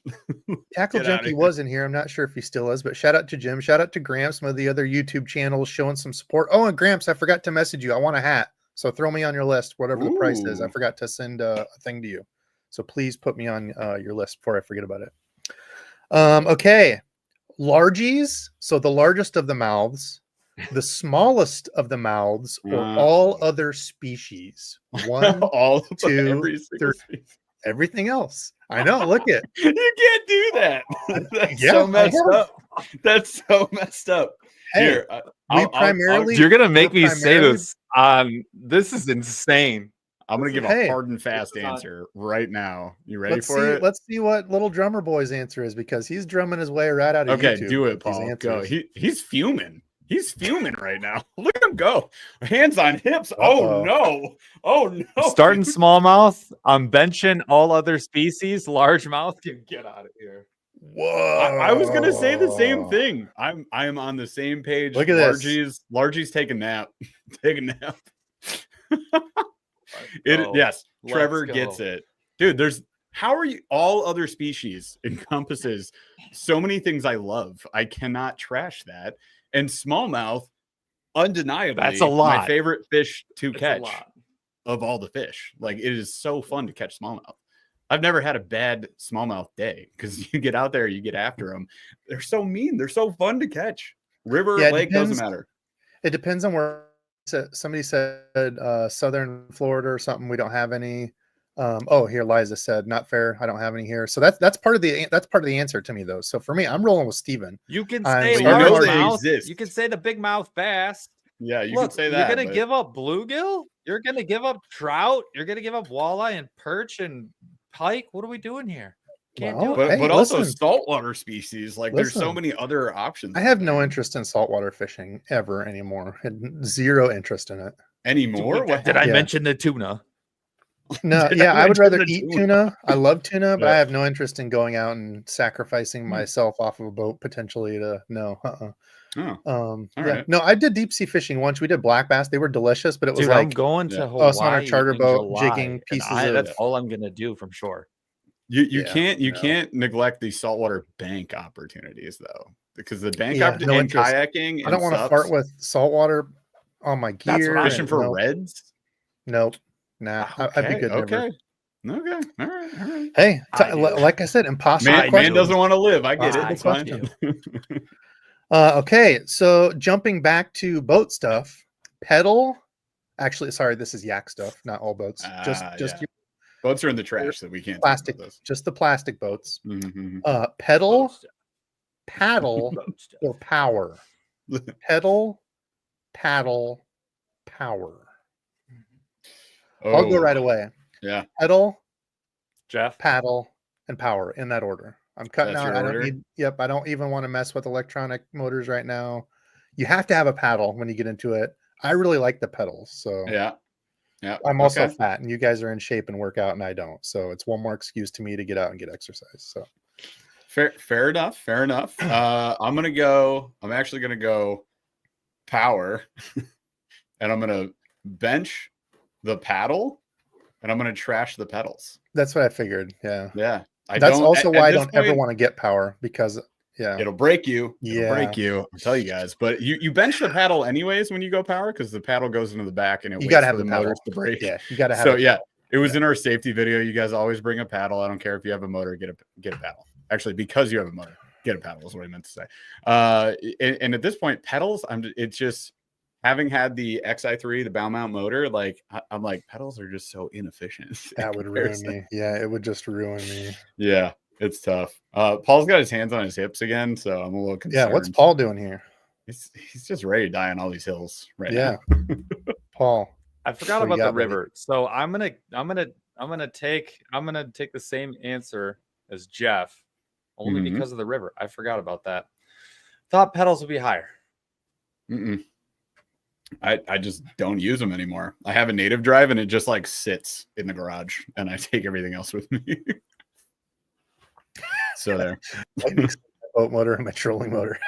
Tackle Junkie was in here. I'm not sure if he still is, but shout out to Jim. Shout out to Graham, some of the other YouTube channels showing some support. Oh, and Gramps, I forgot to message you. I want a hat. So throw me on your list, whatever the price is. I forgot to send a thing to you. So please put me on your list before I forget about it. Okay. Largies. So the largest of the mouths. The smallest of the mouths or all other species. 1, all 2, 3. Everything else. I know. Look it. You can't do that. That's so messed up. That's so messed up. Hey, here, you're gonna make me say this. This is insane. I'm gonna give a hard and fast answer right now. You ready for it? Let's see what little drummer boy's answer is, because he's drumming his way right out of YouTube. Okay, do it, Paul. Go. He's fuming. He's fuming right now. Look at him go. Hands on hips. Oh no. Oh no. Starting smallmouth. I'm benching all other species. Largemouth can get out of here. Whoa. I was gonna say the same thing. I am on the same page. Look at this. Largie's take a nap. Take a nap. Yes, Trevor gets it. Dude, how are you? All other species encompasses so many things I love. I cannot trash that. And smallmouth, undeniably, that's a lot. My favorite fish to catch of all the fish. Like, it is so fun to catch smallmouth. I've never had a bad smallmouth day because you get out there, you get after them. They're so mean. They're so fun to catch. River, lake, doesn't matter. It depends on where. Somebody said southern Florida or something. We don't have any. Here Liza said not fair. I don't have any here. So that's part of the answer to me though. So for me, I'm rolling with Steven. You can say largemouth. You can say the big mouth bass. Yeah, you can say that. You're gonna give up bluegill. You're gonna give up trout. You're gonna give up walleye and perch and pike. What are we doing here? Can't do it. But also saltwater species. Like there's so many other options. I have no interest in saltwater fishing ever anymore. Zero interest in it anymore. Did I mention the tuna? No, I would rather eat tuna. I love tuna, but I have no interest in going out and sacrificing myself off of a boat potentially to right. No, I did deep sea fishing once. We did black bass. They were delicious, but it was I'm going to Hawaii us on a charter boat jigging pieces. That's all I'm gonna do from shore. You can't neglect the saltwater bank opportunities though, because the bank opportunity kayaking. I don't want to fart with saltwater on my gear. That's fishing for reds. Nope. Nah, I'd be good. Okay. All right. Hey, like I said, impossible. Man doesn't want to live. I get it. It's fine. Okay, so jumping back to boat stuff, pedal. Actually, sorry, this is yak stuff, not all boats. Just boats are in the trash that we can't. Plastic, just the plastic boats. Pedal, paddle, or power. Pedal, paddle, power. I'll go right away. Yeah. Pedal, Jeff, paddle, and power in that order. I'm cutting out. I don't need. Yep. I don't even want to mess with electronic motors right now. You have to have a paddle when you get into it. I really like the pedals. So yeah. Yeah. I'm also fat, and you guys are in shape and work out, and I don't. So it's one more excuse to me to get out and get exercise. So fair enough. Fair enough. I'm actually gonna go power, and I'm gonna bench the paddle, and I'm gonna trash the pedals. That's what I figured. Yeah. Yeah. That's also why I don't ever want to get power, because it'll break you. Yeah. It'll break you. I'll tell you guys. But you bench the paddle anyways when you go power, because the paddle goes into the back and you gotta have the motors to break. Yeah, you gotta have. So yeah, it was in our safety video. You guys always bring a paddle. I don't care if you have a motor, get a paddle. Actually, because you have a motor, get a paddle is what I meant to say. And at this point, pedals, it's just having had the XI3, the bow mount motor, like I'm like, pedals are just so inefficient. That would ruin me. Yeah, it would just ruin me. Yeah, it's tough. Paul's got his hands on his hips again, so I'm a little concerned. Yeah, what's Paul doing here? He's just ready to die on all these hills right now. Paul, I forgot about the river, so I'm gonna take the same answer as Jeff, only because of the river. I forgot about that. Thought pedals would be higher. I just don't use them anymore. I have a native drive and it just like sits in the garage, and I take everything else with me. So there. Boat motor and my trolling motor.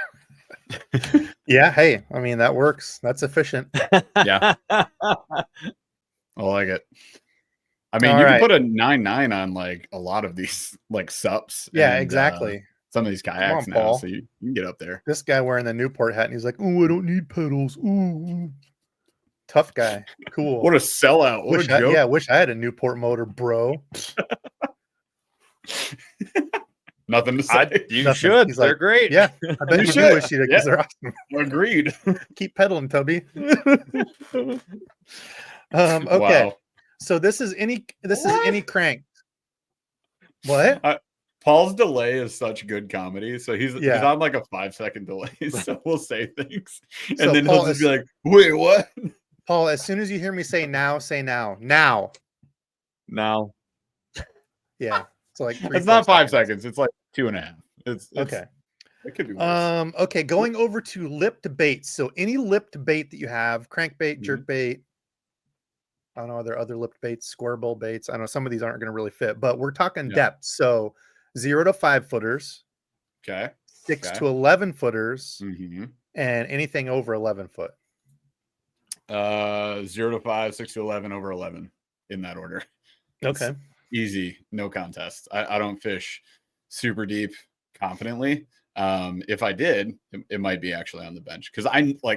Yeah, hey, I mean, that works. That's efficient. Yeah. I like it. I mean, you can put a 9.9 on like a lot of these like SUPs. Yeah, exactly. Some of these kayaks now, so you can get up there. This guy wearing the Newport hat, and he's like, "Oh, I don't need pedals." Ooh, tough guy. Cool. What a sellout. What a joke. Yeah, wish I had a Newport motor, bro. Nothing to say. You should. They're like, great. Yeah, I bet you do wish you because they're awesome. Agreed. Keep pedaling, Toby. Okay. Wow. So this is any crank. What? Paul's delay is such good comedy. So he's on like a 5-second delay. So we'll say things. And so then Paul, he'll just be like, wait, what? Paul, as soon as you hear me say now, say now. Now. Now. Yeah. So like it's not 5 seconds. It's like 2.5. It's okay. It could be worse. Okay, going over to lipped baits. So any lipped bait that you have, crankbait, jerkbait, I don't know, are there other lipped baits, square bill baits? I know some of these aren't going to really fit, but we're talking depth. So 0 to 5 footers. Okay. 6 to 11 footers. And anything over 11 foot. 0 to 5, 6 to 11, over 11 in that order. Okay. It's easy, no contest. I don't fish super deep confidently. If I did, it might be actually on the bench, because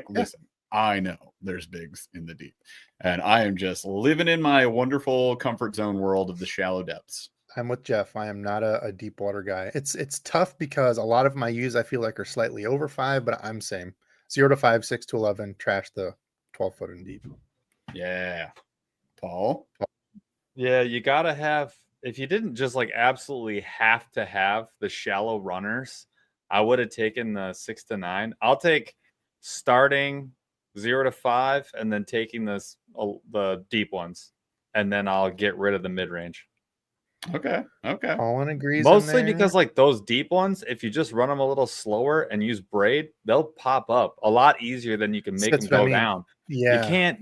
listen, I know there's bigs in the deep, and I am just living in my wonderful comfort zone world of the shallow depths. I'm with Jeff. I am not a deep water guy. It's tough because a lot of my use I feel like are slightly over 5, but I'm same 0 to 5, 6 to 11, trash the 12 foot and deep. Yeah, Paul. Yeah, you gotta have. If you didn't just like absolutely have to have the shallow runners, I would have taken the 6 to 9. I'll take starting 0 to 5 and then taking the deep ones, and then I'll get rid of the mid range. Okay. Colin agrees. Mostly because like those deep ones, if you just run them a little slower and use braid, they'll pop up a lot easier than you can make them go down. Yeah, you can't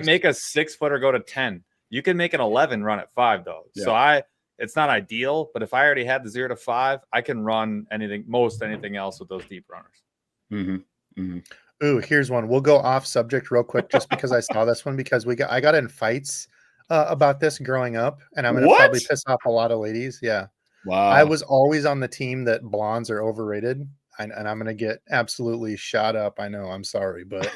make a 6-footer go to 10. You can make an 11 run at 5 though. Yeah. So it's not ideal, but if I already had the 0 to 5, I can run most anything else with those deep runners. Ooh, here's one. We'll go off subject real quick just because I saw this one, because I got in fights about this growing up, and I'm going to probably piss off a lot of ladies. Yeah. Wow. I was always on the team that blondes are overrated, and I'm going to get absolutely shot up. I know, I'm sorry, but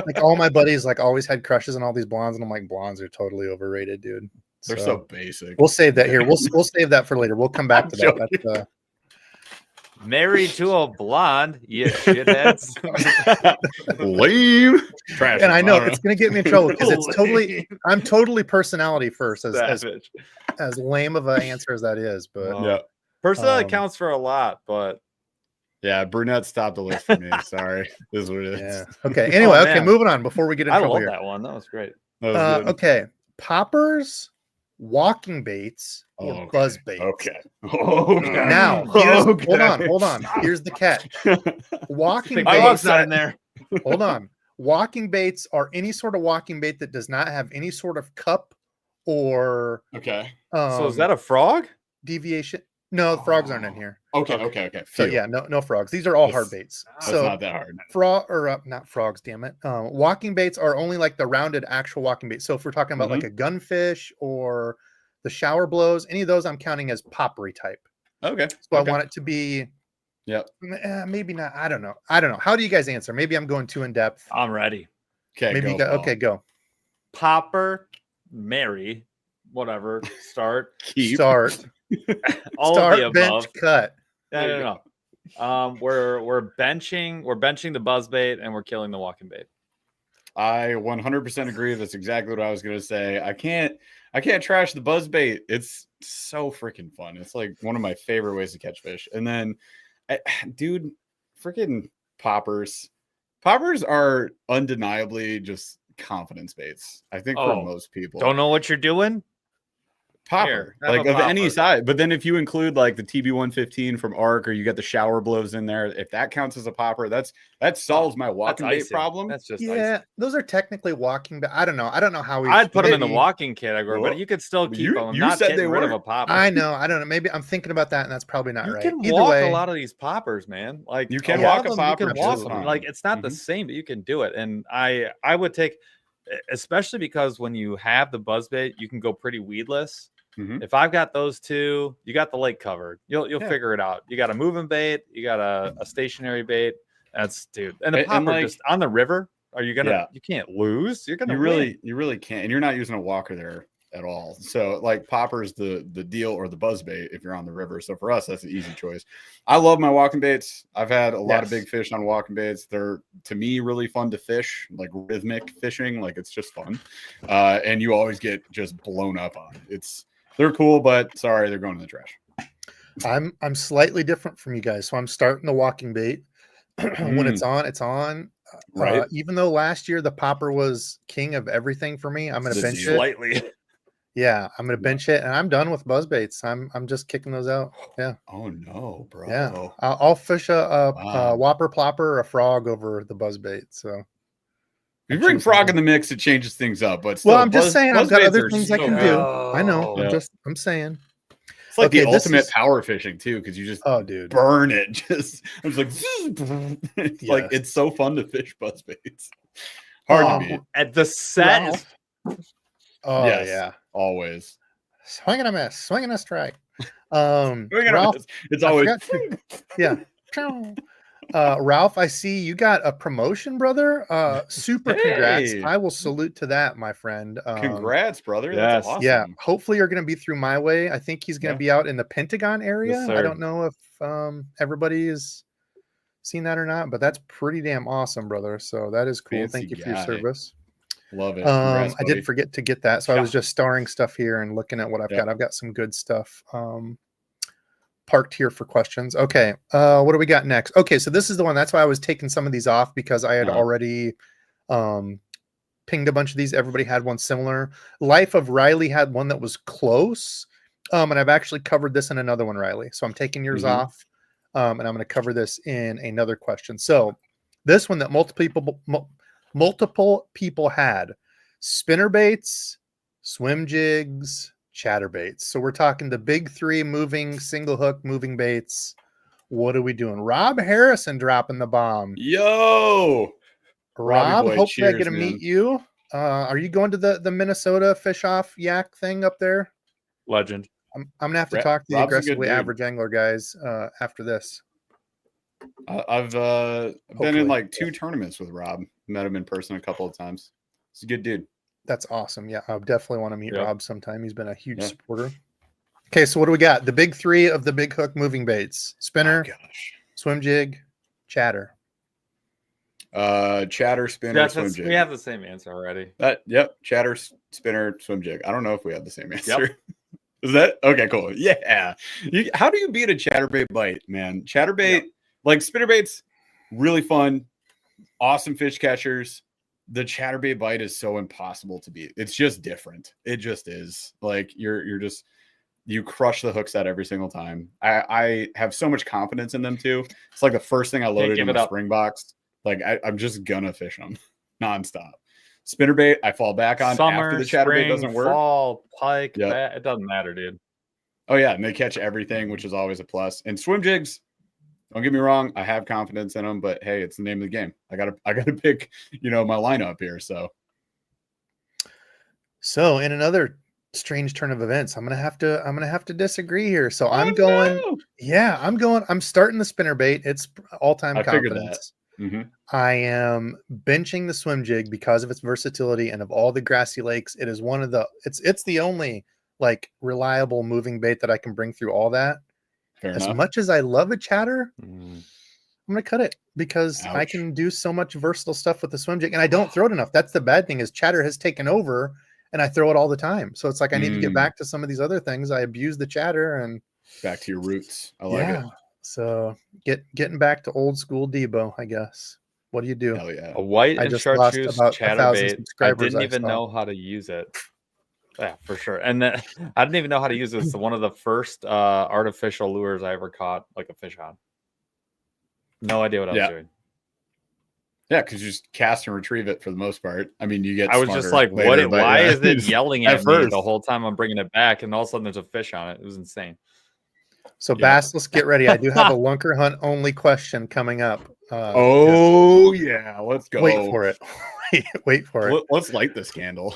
like all my buddies like always had crushes on all these blondes, and I'm like, blondes are totally overrated, dude. They're so basic. We'll save that here. We'll save that for later. We'll come back to that. That's, married to a blonde, you shitheads. Lame. Trash. And I know it's gonna get me in trouble because I'm totally personality first, as lame of an answer as that is. But personality counts for a lot, but yeah, brunette stopped the list for me. Sorry. This is what it is. Yeah. Okay. Anyway, moving on before we get in trouble. I love that one. That was great. Okay. Poppers, walking baits, or buzz baits. Okay. Now, hold on. Here's the catch. Walking baits. Not in there. Hold on. walking baits are any sort of walking bait that does not have any sort of cup or so is that a frog deviation? No, the frogs aren't in here. Okay. So yeah, no frogs. These are all hard baits. That's So not that hard. Not frogs, damn it. Walking baits are only like the rounded actual walking bait. So if we're talking about like a gunfish or the shower blows, any of those I'm counting as poppery type. Okay. So I want it to be maybe not. I don't know. How do you guys answer? Maybe I'm going too in depth. I'm ready. Okay. Maybe go. Popper, Mary, whatever. Start. Start. All Start, of the above. bench, cut. No. We're benching the buzzbait and we're killing the walking bait. I 100% agree. That's exactly what I was going to say. I can't trash the buzzbait. It's so freaking fun. It's like one of my favorite ways to catch fish. And then, dude, freaking poppers. Poppers are undeniably just confidence baits. I think for most people. Don't know what you're doing? Popper, like of any side. But then if you include like the TB115 from ARC, or you get the shower blows in there, if that counts as a popper, that solves my walking bait problem. That's just those are technically walking, but I don't know how I'd put them in the walking category, but you could still keep them. You said they were of a popper. I know. I don't know. Maybe I'm thinking about that, and that's probably not right. You can walk a lot of these poppers, man. Like you can walk a popper. You can walk them. Like it's not the same, but you can do it. And I would take, especially because when you have the buzzbait, you can go pretty weedless. If I've got those two, you got the lake covered. You'll figure it out. You got a moving bait, you got a stationary bait. That's and the popper just on the river. Are you gonna? You can't lose. You're gonna. You really can't. And you're not using a walker there at all. So like popper's the deal, or the buzzbait if you're on the river. So for us, that's an easy choice. I love my walking baits. I've had a lot of big fish on walking baits. They're, to me, really fun to fish, like rhythmic fishing. Like it's just fun, and you always get just blown up on. They're cool, but sorry, they're going in the trash. I'm slightly different from you guys, so I'm starting the walking bait. When it's on. Right. Even though last year the popper was king of everything for me, I'm going to bench it slightly. Yeah, I'm going to bench it, and I'm done with buzz baits. I'm just kicking those out. Yeah. Oh no, bro. Yeah, I'll fish a whopper plopper or a frog over the buzz bait. So. If you bring frog in the mix, it changes things up. But still, I'm just saying I've got other things I can do. I know. Yeah. I'm saying. It's like the ultimate power fishing too, because you just burn it. I'm just like, like it's so fun to fish buzzbaits. Hard to beat. At the set. Yeah, always. Swing and a miss, swing and a strike. Ralph, it's always Ralph, I see you got a promotion, brother. Super congrats. I will salute to that, my friend. Congrats, brother. That's awesome. Yeah. Hopefully you're going to be through my way. I think he's going to be out in the Pentagon area. Yes, I don't know if everybody has seen that or not, but that's pretty damn awesome, brother. So that is cool. Thank you for your service. Love it. Congrats, I didn't forget to get that. So I was just starring stuff here and looking at what I've got. I've got some good stuff. Parked here for questions. Okay. What do we got next? Okay. So this is the one. That's why I was taking some of these off, because I had already pinged a bunch of these. Everybody had one similar. Life of Riley had one that was close. And I've actually covered this in another one, Riley. So I'm taking yours off. And I'm going to cover this in another question. So this one that multiple people had: spinner baits, swim jigs, ChatterBaits. So we're talking the big three moving single hook moving baits. What are we doing? Rob Harrison dropping the bomb. Yo, Rob, hopefully I get to meet you. Are you going to the Minnesota fish off yak thing up there? Legend. I'm gonna have to talk to the aggressively average angler guys after this. I've been in like 2 tournaments with Rob. Met him in person a couple of times. He's a good dude. That's awesome. Yeah, I definitely want to meet Rob sometime. He's been a huge supporter. Okay, so what do we got? The big three of the big hook moving baits: spinner, swim jig, chatter. Chatter, spinner, swim jig. We have the same answer already. Chatter, spinner, swim jig. I don't know if we have the same answer. Is that okay? Cool. Yeah. How do you beat a chatterbait bite, man? Chatterbait, like spinnerbaits, really fun, awesome fish catchers. The chatterbait bite is so impossible to beat. It's just different. It just is. Like you crush the hooks out every single time. I have so much confidence in them too. It's like the first thing I loaded in the spring box. Like I'm just gonna fish them. nonstop. Spinnerbait, I fall back on Summer, after the ChatterBait doesn't work. Fall, pike, it doesn't matter, dude. Oh yeah, and they catch everything, which is always a plus. And swim jigs, don't get me wrong, I have confidence in them, but hey, it's the name of the game. I gotta pick, my lineup here. So in another strange turn of events, I'm gonna have to disagree here. So I'm starting the spinnerbait. It's all-time confidence. Mm-hmm. I am benching the swim jig because of its versatility, and of all the grassy lakes, it is one of the it's the only like reliable moving bait that I can bring through all that. Fair as enough. much as I love a chatter, I'm gonna cut it because I can do so much versatile stuff with the swim jig, and I don't throw it enough. That's the bad thing, is chatter has taken over, and I throw it all the time. So it's like I need to get back to some of these other things. I abuse the chatter and back to your roots. I like it. So getting back to old school Debo, I guess. What do you do? Hell yeah. A white and chartreuse ChatterBait. I didn't even know how to use it. Yeah, for sure. And then I didn't even know how to use it. It's one of the first artificial lures I ever caught like a fish on. No idea what I was doing. Yeah, because you just cast and retrieve it for the most part. I mean, you get. I was just like, later, why is it yelling at me the whole time I'm bringing it back? And all of a sudden there's a fish on it. It was insane. So Bass, let's get ready. I do have a Lunker Hunt only question coming up. Let's go. Wait for it. Wait for it. Let's light this candle.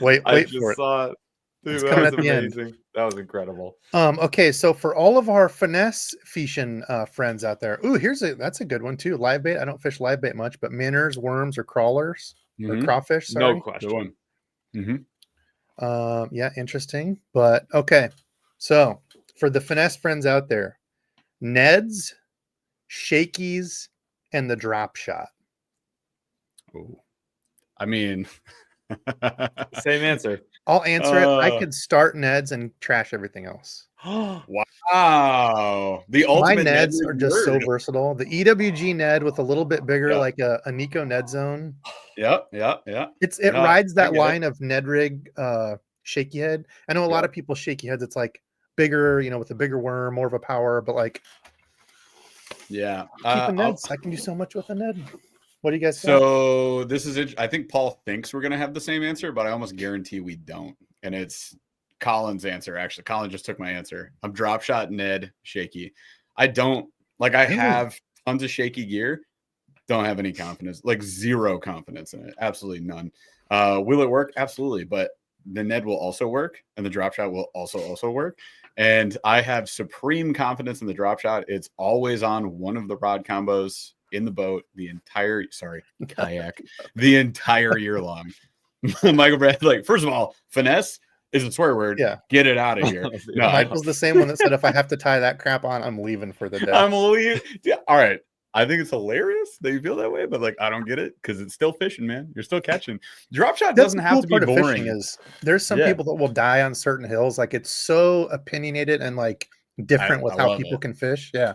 Wait for it. Saw it. Dude, it's that coming was at the amazing. end. That was incredible. Okay, so for all of our finesse fishing friends out there, that's a good one too. Live bait. I don't fish live bait much, but minnows, worms, or crawlers or crawfish. Sorry. No question. Interesting. But okay, so for the finesse friends out there, Neds, shakies, and the drop shot. Oh, I mean, same answer. I'll answer it. I could start Neds and trash everything else. Wow. The ultimate My Neds are just so versatile. The EWG Ned with a little bit bigger, like a Nico Ned zone. Yep. It rides that line of Ned rig shaky head. I know a lot of people shaky heads. It's like bigger, with a bigger worm, more of a power, but like keep a Neds. I can do so much with a Ned. What do you guys think? So this is it. I think Paul thinks we're gonna have the same answer, but I almost guarantee we don't. And it's Colin's answer. Actually, Colin just took my answer. I'm drop shot, Ned, shaky. I don't like. I have tons of shaky gear. Don't have any confidence. Like zero confidence in it. Absolutely none. Will it work? Absolutely. But the Ned will also work, and the drop shot will also work. And I have supreme confidence in the drop shot. It's always on one of the rod combos in the boat kayak the entire year long. Michael Brad, first of all, finesse is a swear word. Yeah, get it out of here. No, Michael's the same one that said if I have to tie that crap on, I'm leaving for the day. I'm leaving. Yeah, all right. I think it's hilarious that you feel that way, but I don't get it because it's still fishing, man. You're still catching. Drop shot doesn't have to be boring. There's some people that will die on certain hills. It's so opinionated and different with how people can fish. Yeah,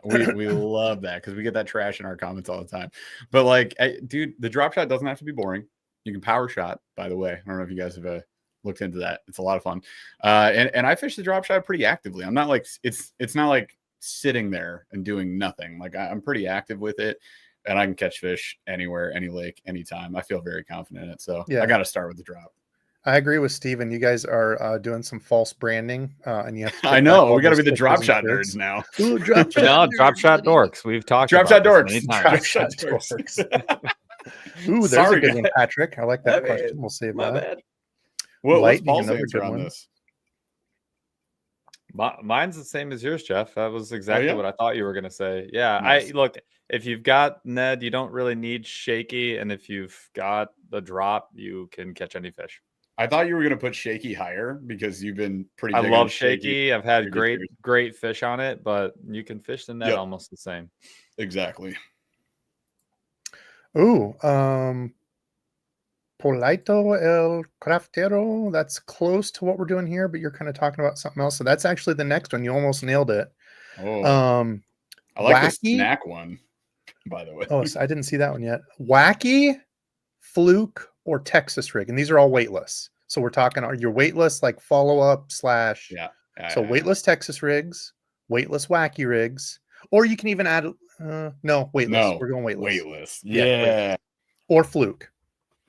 we love that because we get that trash in our comments all the time. But dude, the drop shot doesn't have to be boring. You can power shot, by the way. I don't know if you guys have looked into that. It's a lot of fun. And I fish the drop shot pretty actively. I'm not it's not like sitting there and doing nothing. I'm pretty active with it, and I can catch fish anywhere, any lake, anytime. I feel very confident in it. So I got to start with the drop. I agree with Steven. You guys are doing some false branding, and you have to I know we got to be the drop shot nerds now. Ooh, drop shot, drop shot dorks. We've talked drop about shot dorks. Many times. Drop shot dorks. Ooh, there's a good one, Patrick. I like that question. We'll save that. Bad. What's Paul's answer on this? Mine's the same as yours, Jeff. That was exactly what I thought you were going to say. Yeah, nice. Look, if you've got Ned, you don't really need shaky, and if you've got the drop, you can catch any fish. I thought you were going to put shaky higher because you've been pretty big. I love shaky. I've had great fish on it, but you can fish the net almost the same. Exactly. Ooh, Polito el Craftero. That's close to what we're doing here, but you're kind of talking about something else. So that's actually the next one. You almost nailed it. Oh, I like the snack one, by the way. Oh, so I didn't see that one yet. Wacky, fluke, or Texas rig, and these are all weightless. So we're talking, are your weightless follow-up / so weightless Texas rigs, weightless wacky rigs, or you can even add no weightless. No, we're going weightless. Yeah. or fluke?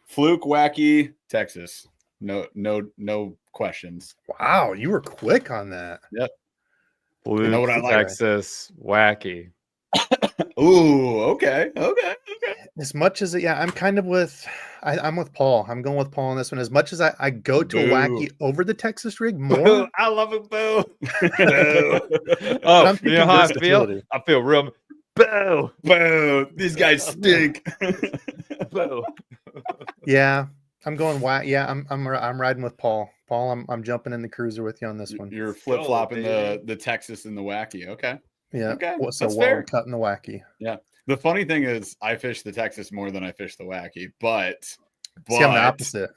Fluke, wacky, Texas. No questions. Wow, you were quick on that. Yep. Fluke, You know what I like? Texas, wacky. Ooh, okay. As much as I'm kind of with, I'm with Paul. I'm going with Paul on this one. As much as I go to a wacky over the Texas rig more. I love it, boo. Oh, you know how I feel? I feel real. Boo. These guys stink. Boo. Yeah, I'm going wacky. Yeah, I'm riding with Paul. Paul, I'm jumping in the cruiser with you on this one. You're flip flopping the Texas and the wacky. Okay. Yeah. Okay. So that's while fair. we're cutting the wacky. Yeah. The funny thing is, I fish the Texas more than I fish the wacky, but See, I'm the opposite.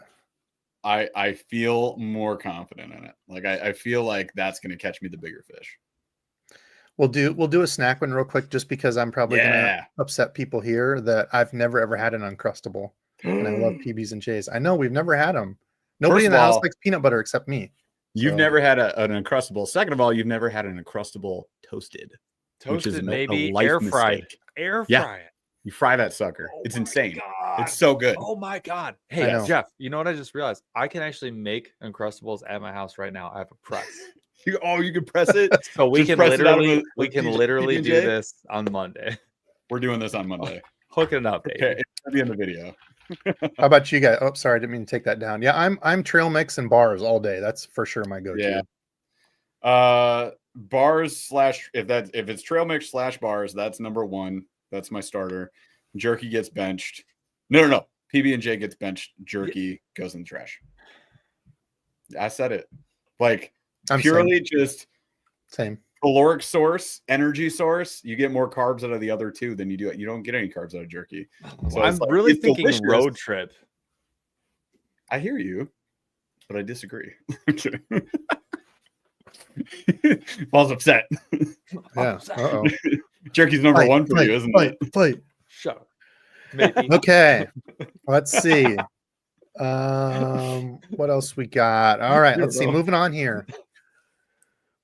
I feel more confident in it. Like I feel like that's going to catch me the bigger fish. We'll do a snack one real quick, just because I'm probably gonna upset people here that I've never ever had an Uncrustable, and I love PBs and J's. I know we've never had them. Nobody in the house likes peanut butter except me. You've never had an Uncrustable. Second of all, you've never had an Uncrustable toasted. Toasted, maybe air fried. Air fry it. You fry that sucker. It's insane. It's so good. Oh my god. Hey, Jeff, you know what I just realized? I can actually make Uncrustables at my house right now. I have a press. You can press it. So we can literally do this on Monday. We're doing this on Monday. Hooking it up, baby. Okay, it's gonna be in the video. How about you guys? Oh, sorry, I didn't mean to take that down. Yeah, I'm trail mix and bars all day. That's for sure my go-to. Yeah. Bars / if it's trail mix / bars, that's number one. That's my starter. Jerky gets benched. No. PB&J gets benched. Jerky goes in the trash. I said it. Like I'm purely just same caloric source, energy source. You get more carbs out of the other two than you do. You don't get any carbs out of jerky. So I'm really thinking delicious. Road trip. I hear you, but I disagree. Paul's upset. Yeah. Uh-oh. Jerky's number one for you, isn't it? Play. Shut up. Maybe. Okay. Let's see. What else we got? All right. Let's see. Moving on here.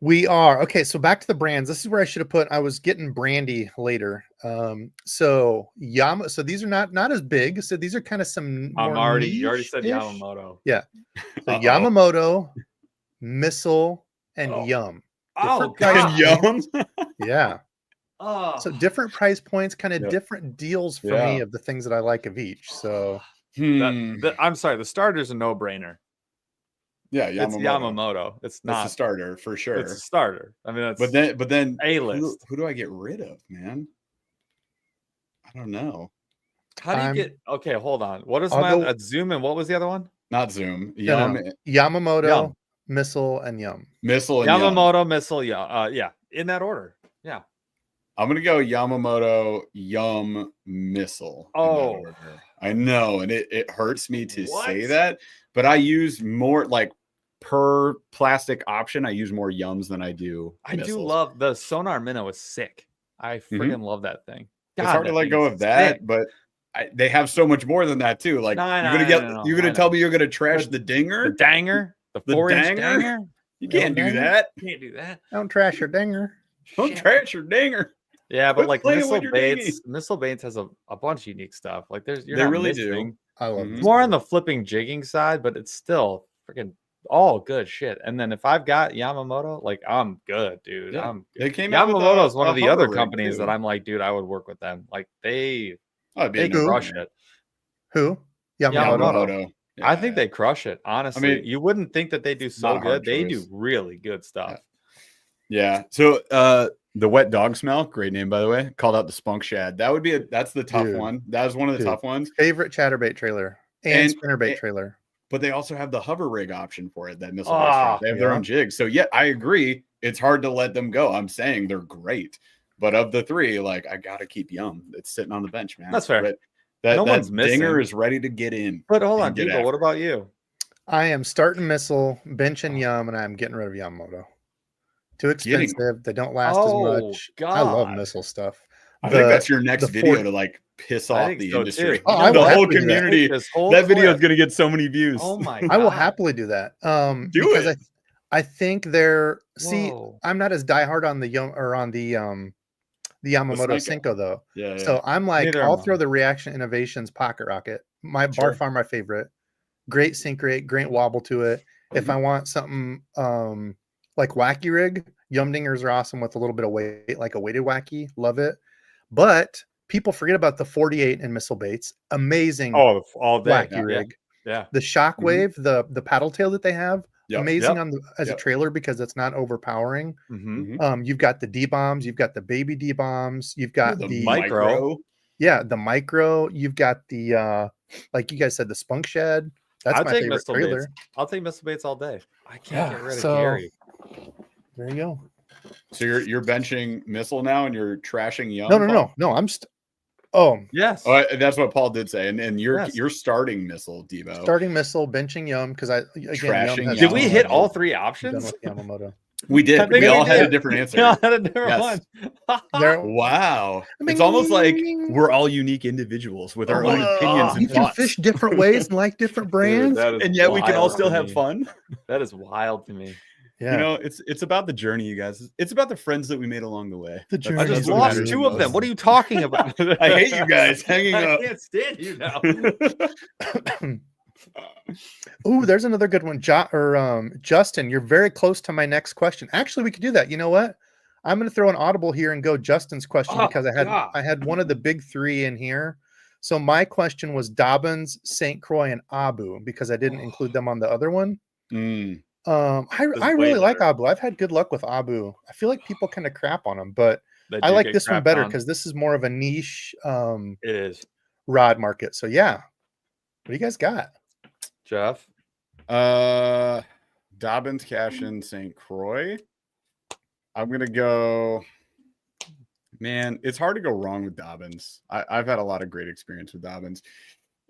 We are okay. So back to the brands. This is where I should have put. I was getting brandy later. So these are not as big. So these are kind of some. You already said Yamamoto. Yeah. So Yamamoto, Missile, and Yum. Oh, God. Yum. Yeah. Oh. So different price points, kind of different deals for me of the things that I like of each. So I'm sorry, the starter's a no-brainer. Yeah, Yamamoto. It's Yamamoto. It's not a starter for sure. It's a starter. I mean, that's but then A-list. Who do I get rid of, man? I don't know. How do you get? Okay, hold on. What is my Zoom and what was the other one? Not Zoom. Yamamoto, Missile, and Yum. Missile and Yamamoto, Missile, yeah, in that order. Yeah. I'm gonna go Yamamoto, Yum, Missile. Oh, I know, and it hurts me to say that, but I use more like per plastic option. I use more Yums than I do. I do love the Sonar Minnow is sick. I freaking love that thing. God, it's hard to let go of that, but they have so much more than that too. Like you're gonna tell me you're gonna trash the dinger, the danger, the 4-inch danger. You can't do that. Can't do that. Don't trash your dinger. Don't trash your dinger. Yeah, but like Missile Baits has a bunch of unique stuff. Like they really do. I love more on the flipping jigging side, but it's still freaking all good shit. And then if I've got Yamamoto, like I'm good, dude. Yeah. Yamamoto is one of the other companies that I'm like, dude, I would work with them. Like they crush it. Who? Yamamoto. Yeah. I think they crush it. Honestly, I mean, you wouldn't think that they do so good. They do really good stuff. Yeah. So the Wet Dog Smell, great name by the way. Called out the Spunk Shad. That's the tough one. That was one of the tough ones. Favorite ChatterBait trailer and spinnerbait trailer. But they also have the hover rig option for it. That Missile. They have their own jigs. So yeah, I agree. It's hard to let them go. I'm saying they're great, but of the three, like I gotta keep Yum. It's sitting on the bench, man. That's fair. But that dinger is ready to get in. But hold on, Debo, what about you? I am starting Missile, benching Yum, and I'm getting rid of Yamamoto. Too expensive. They don't last as much. God. I love Missile stuff. I think that's your next video to like piss off the industry. The whole community. That video is going to get so many views. Oh my God. I will happily do that. Because I think they're I'm not as diehard on the Yum or on the the Yamamoto Senko. Senko though. Yeah. So I'm like, Neither I'll am I. throw the Reaction Innovations Pocket Rocket. My bar far my favorite. Great sink rate, great wobble to it. If I want something like wacky rig, Yumdingers are awesome with a little bit of weight, like a weighted wacky. Love it. But people forget about the 48 and missile baits. Amazing. Oh, all day. Wacky rig. Yeah. The Shockwave, the paddle tail that they have, amazing on the as a trailer because it's not overpowering. You've got the D-bombs, you've got the baby D-bombs, you've got the micro. Yeah, the micro. You've got the like you guys said, the Spunk Shed. That's my favorite trailer. I'll take missile baits all day. I can't get rid of Gary. There you go. So you're benching missile now, and you're trashing Young. No. Oh yes. Oh, that's what Paul did say, and you're starting missile, Debo. Starting missile, benching Yum because trashing. Did we hit all 3 options? Yamamoto. We did. We all had a different answer. We all had a different one. Wow. It's almost like we're all unique individuals with our own opinions and you thoughts. can fish different ways and like different brands. Dude, and yet we can all still have fun. That is wild to me. Yeah. You know, it's about the journey, you guys. It's about the friends that we made along the way. The journey. I just lost 2 of them. What are you talking about? I hate you guys hanging up. I can't stand you now. Oh, there's another good one. Justin, you're very close to my next question. Actually, we could do that. You know what? I'm going to throw an audible here and go Justin's question because I had one of the big 3 in here. So my question was Dobbins, St. Croix, and Abu because I didn't include them on the other one. I really like Abu. I've had good luck with Abu. I feel like people kind of crap on him, but I like this one better because this is more of a niche it is rod market. So yeah. What do you guys got? Jeff? Dobbins, Cashin, St. Croix. I'm gonna go. Man, it's hard to go wrong with Dobbins. I've had a lot of great experience with Dobbins.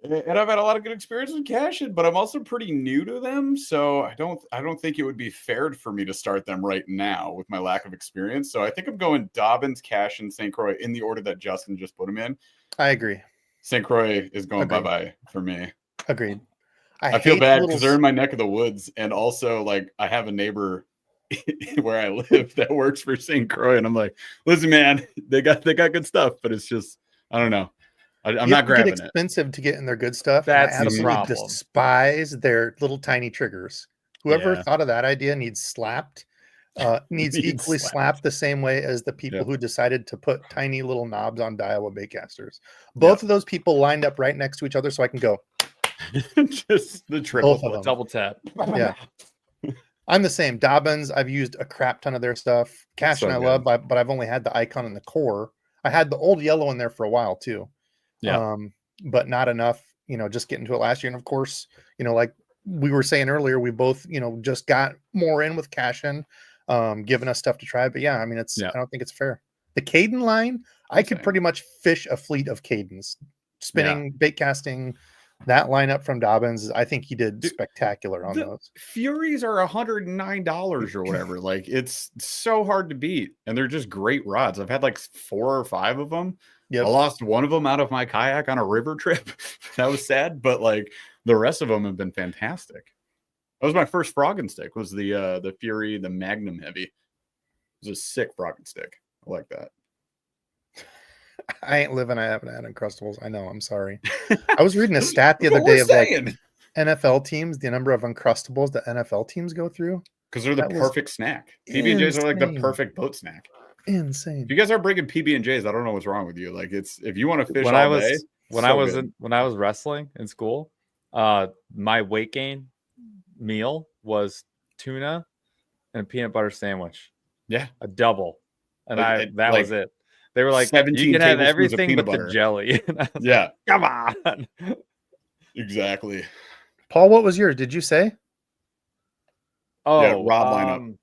And I've had a lot of good experience with Cashin, but I'm also pretty new to them, so I don't think it would be fair for me to start them right now with my lack of experience. So I think I'm going Dobbins, Cashin, St. Croix in the order that Justin just put them in. I agree. St. Croix is going bye-bye for me. Agreed. I feel bad because they're in my neck of the woods, and also like I have a neighbor where I live that works for St. Croix, and I'm like, listen, man, they got good stuff, but it's just I don't know. I'm not grabbing it. Expensive to get in their good stuff. That's I absolutely problem. despise their little tiny triggers. Whoever thought of that idea needs slapped. Needs equally slapped the same way as the people who decided to put tiny little knobs on Daiwa baitcasters. Both of those people lined up right next to each other, so I can go. Just the triple double tap. Yeah. I'm the same. Dobbins, I've used a crap ton of their stuff. Cashin, I love, but I've only had the Icon and the Core. I had the old yellow in there for a while too. Yeah. But not enough, just getting to it last year. And of course, like we were saying earlier, we both, just got more in with Cashin, giving us stuff to try. But yeah, I mean, I don't think it's fair. The Caden line, I could pretty much fish a fleet of Cadens, spinning, bait casting. That lineup from Dobbins, I think he did spectacular on those. Furies are $109 or whatever. Like it's so hard to beat, and they're just great rods. I've had like 4 or 5 of them. Yep. I lost one of them out of my kayak on a river trip. That was sad, but like the rest of them have been fantastic. That was my first frogging stick. Was the Fury, the Magnum Heavy. It was a sick frogging stick. I like that. I ain't living. I haven't had Uncrustables. I know. I'm sorry. I was reading a stat the other day of like NFL teams, the number of Uncrustables that NFL teams go through. Because they're the perfect snack. PB&Js are like the perfect boat snack. Insane. If you guys are bringing PB&Js, I don't know what's wrong with you. Like it's if you want to fish when all day. When I was wrestling in school, my weight gain meal was tuna and a peanut butter sandwich. Yeah, a double, and that was it. They were like, you can have everything but the jelly. Yeah. Come on. Exactly. Paul, what was yours? Did you say? Oh, yeah, rod lineup.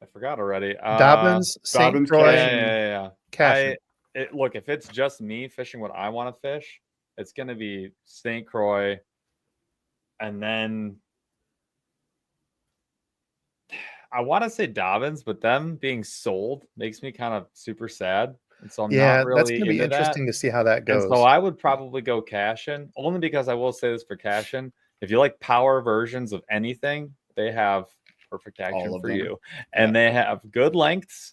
I forgot already. Dobbins, St. Croix. Yeah. Look, if it's just me fishing what I want to fish, it's going to be St. Croix. And then I want to say Dobbins, but them being sold makes me kind of super sad. And so I'm not really that's going to be interesting to see how that goes. And so I would probably go Cashin, only because I will say this for Cashin. If you like power versions of anything, they have perfect action for you. And they have good lengths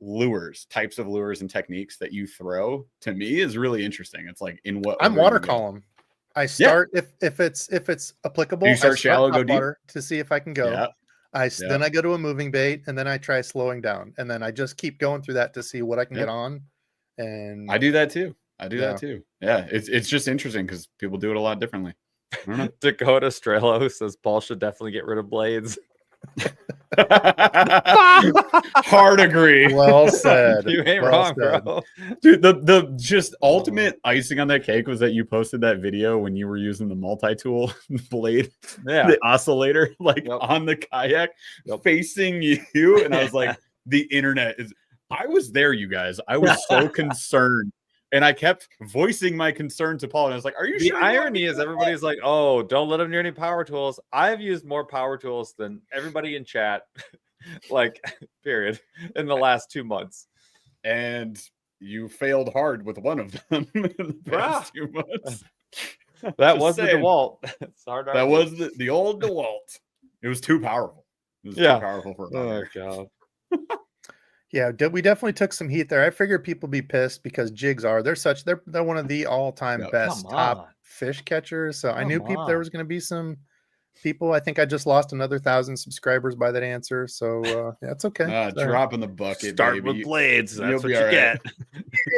lures, types of lures and techniques that you throw, to me is really interesting. It's like in what I'm water column. I start if it's applicable. You start I shallow, go deep water to see if I can go. Then I go to a moving bait, and then I try slowing down, and then I just keep going through that to see what I can get on. And I do that too. Yeah, it's just interesting because people do it a lot differently. I don't know. Dakota Strelo says Paul should definitely get rid of blades. Hard agree. Well said. You ain't wrong, bro. Dude, the just ultimate icing on that cake was that you posted that video when you were using the multi-tool blade, the oscillator, like on the kayak, facing you, and I was like, the internet is. I was there, you guys. I was so concerned. And I kept voicing my concern to Paul. And I was like, are you sure? The irony is everybody's like, oh, don't let him near any power tools. I've used more power tools than everybody in chat, like, period, in the last 2 months. And you failed hard with one of them in the past 2 months. That was the DeWalt. It's hard to that was the old DeWalt. It was too powerful. It was too powerful for a Oh, God. Yeah, we definitely took some heat there. I figured people be pissed because jigs they're one of the all-time best top fish catchers. So I knew there was going to be some people. I think I just lost another 1,000 subscribers by that answer. So that's okay. Drop in the bucket. Start with blades. That's what you get.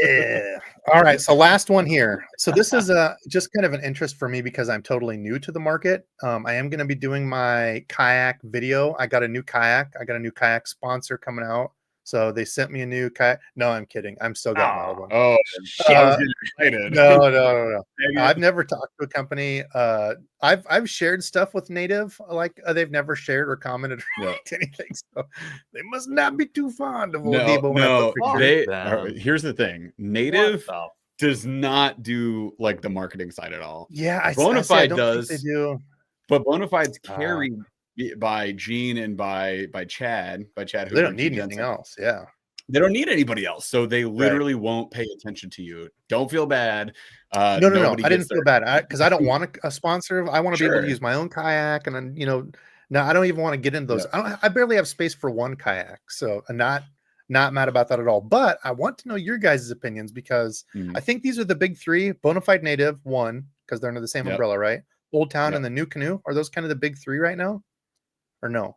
Yeah. All right. So last one here. So this is just kind of an interest for me because I'm totally new to the market. I am going to be doing my kayak video. I got a new kayak. I got a new kayak sponsor coming out. So they sent me a new kayak. No, I'm kidding. I'm still got my old one. Oh, I was getting excited. No. I've never talked to a company. I've shared stuff with Native, like they've never shared or commented or anything. So they must not be too fond of old Debo. No, here's the thing. Native does not do like the marketing side at all. Yeah, Bonafide does. They do. But Bonafide's carried by Gene and by Chad. They don't need anything else. Yeah. They don't need anybody else. So they literally won't pay attention to you. Don't feel bad. No. I didn't feel bad because I don't want a sponsor. I want to be able to use my own kayak. And then, no, I don't even want to get into those. I barely have space for one kayak. So I'm not mad about that at all. But I want to know your guys' opinions because I think these are the big three. Bonafide, Native, one, because they're under the same umbrella, right? Old Town and the New Canoe. Are those kind of the big three right now? Or no?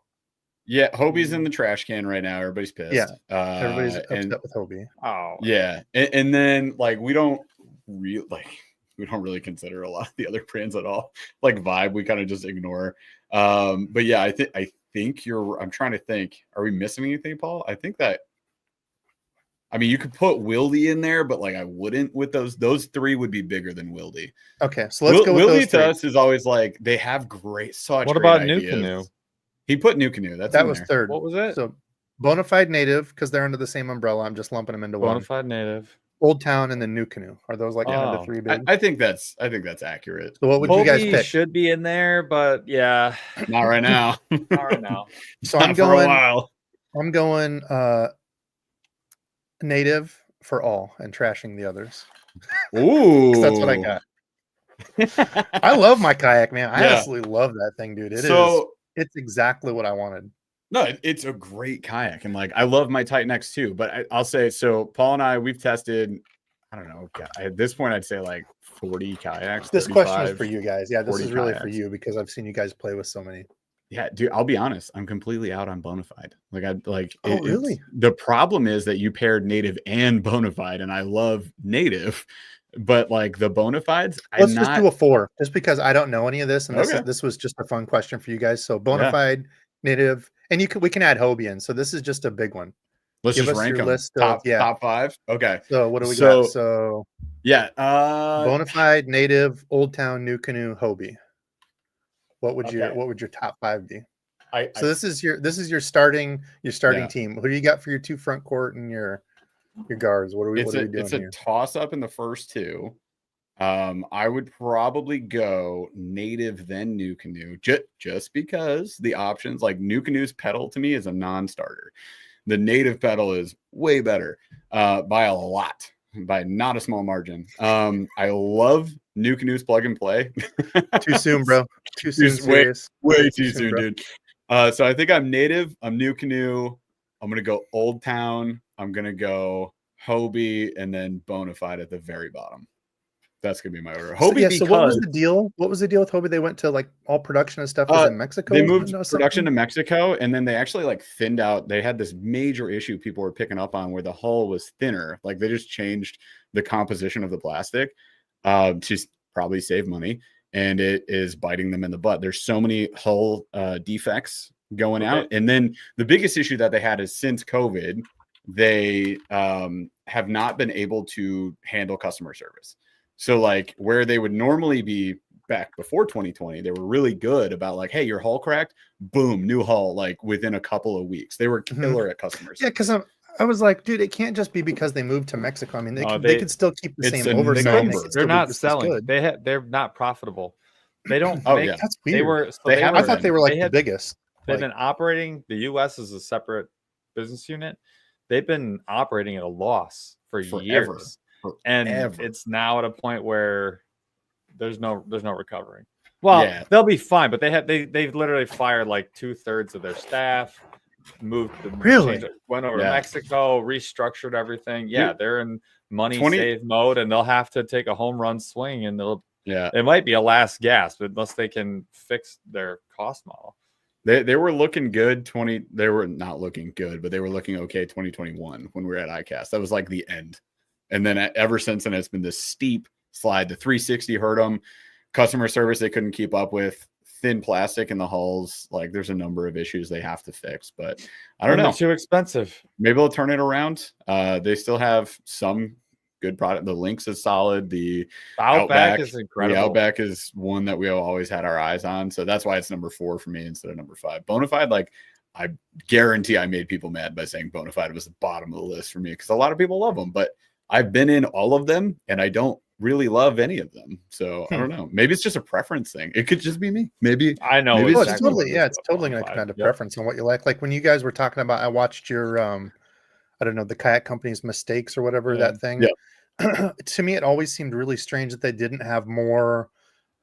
Yeah, Hobie's in the trash can right now. Everybody's pissed. Yeah, everybody's upset with Hobie. Oh, yeah, and then like we don't really consider a lot of the other brands at all. Like Vibe, we kind of just ignore. But yeah, I think you're. I'm trying to think. Are we missing anything, Paul? I think that. I mean, you could put Wildy in there, but like I wouldn't with those. Those three would be bigger than Wildy. Okay, so let's go with Wildy those three. to us is always like they have great. What about New Canoe? He put New Canoe. That was third. What was it? So Bonafide, Native, because they're under the same umbrella. I'm just lumping them into one. Bonafide, Native, Old Town, and then New Canoe. Are those like the three big? I think that's accurate. So what would you guys pick? Should be in there, but yeah, not right now. Not right now. So I'm going. For a while. I'm going Native for all and trashing the others. Ooh, that's what I got. I love my kayak, man. I absolutely love that thing, dude. It's exactly what I wanted. No, it's a great kayak. And like, I love my Titan X too, but I'll say, so Paul and I, we've tested, I don't know, at this point, I'd say like 40 kayaks. This question is for you guys. Yeah, this is really for you because I've seen you guys play with so many. Yeah, dude, I'll be honest. I'm completely out on Bonafide. Really? The problem is that you paired Native and Bonafide, and I love Native. But like the Bonafides, let's just do a 4, just because I don't know any of this, and this was just a fun question for you guys. So Bonafide, Native, and we can add Hobie in. So this is just a big one. Let's just rank them. Top 5. Okay. So what do we got? So yeah, Bonafide, Native, Old Town, New Canoe, Hobie. What would your top 5 be? So this is your starting team. Who do you got for your 2 front court and your guards? What are we doing? It's a toss up in the first 2. I would probably go Native then New Canoe, just because the options, like New Canoe's pedal to me is a non-starter. The Native pedal is way better by a lot, by not a small margin. I love New Canoe's plug and play. Too soon, bro. Too soon. Way too soon, dude. So I think I'm Native. I'm New Canoe. I'm gonna go Old Town. I'm gonna go Hobie, and then Bonafide at the very bottom. That's gonna be my order. Hobie, so what was the deal? What was the deal with Hobie? They went to like all production and stuff was in Mexico. They moved production to Mexico, and then they actually like thinned out. They had this major issue people were picking up on where the hull was thinner. Like they just changed the composition of the plastic to probably save money, and it is biting them in the butt. There's so many hull defects going out, and then the biggest issue that they had is since COVID, they have not been able to handle customer service. So like where they would normally be back before 2020, they were really good about like, hey, your hull cracked, boom, new hull, like within a couple of weeks. They were killer at customers. Yeah, because I was like, dude, it can't just be because they moved to Mexico. I mean, they could still keep the same oversight. They're not selling. They're not profitable. They don't. That's weird. I thought they were like the biggest. They've been operating. The U.S. is a separate business unit. They've been operating at a loss for years. And it's now at a point where there's no recovering. Well, they'll be fine, but they've literally fired like 2/3 of their staff, went over to Mexico, restructured everything. Yeah, they're in money save mode, and they'll have to take a home run swing, and it might be a last gasp unless they can fix their cost model. They were looking good. They were not looking good, but they were looking okay 2021 when we were at ICAST. That was like the end. And then ever since then, it's been this steep slide. The 360 hurt them. Customer service they couldn't keep up with. Thin plastic in the hulls. Like there's a number of issues they have to fix. But I don't know. Too expensive. Maybe they'll turn it around. They still have some good product. The Lynx is solid. The Outback is incredible. The Outback is one that we always had our eyes on. So that's why it's number 4 for me instead of number 5. Bonafide, like I guarantee I made people mad by saying Bonafide was the bottom of the list for me because a lot of people love them, but I've been in all of them and I don't really love any of them. So I don't know. Maybe it's just a preference thing. It could just be me. Maybe I know. Maybe it's totally going to come down to preference on what you like. Like when you guys were talking about, I watched your, I don't know, the kayak company's mistakes or whatever that thing. Yeah. To me, it always seemed really strange that they didn't have more,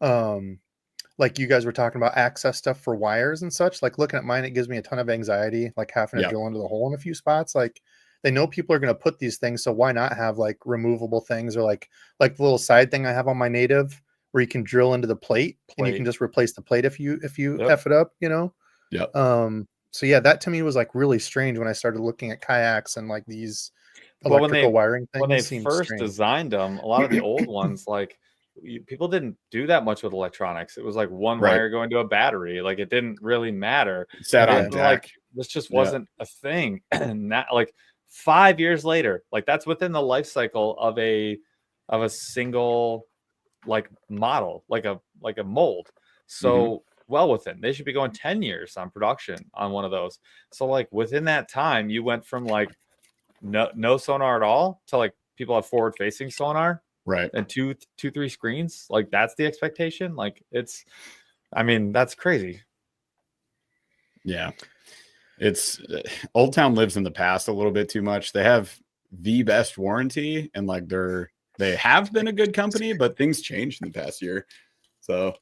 like you guys were talking about access stuff for wires and such. Like looking at mine, it gives me a ton of anxiety, like having to drill into the hole in a few spots. Like they know people are going to put these things, so why not have like removable things or like the little side thing I have on my Native where you can drill into the plate. And you can just replace the plate if you F it up, you know? Yeah. So yeah, that to me was like really strange when I started looking at kayaks and like these electrical wiring things. When they first designed them, a lot of the old ones, like people didn't do that much with electronics. It was like one wire going to a battery. Like it didn't really matter. It sat on deck. Like this just wasn't a thing. And that, like 5 years later, like that's within the life cycle of a single like model, like a mold. So well within, they should be going 10 years on production on one of those. So like within that time, you went from like no sonar at all to like people have forward facing sonar, right? And two, 3 screens. Like that's the expectation. Like that's crazy. Yeah. It's Old Town lives in the past a little bit too much. They have the best warranty and like they have been a good company, but things changed in the past year. So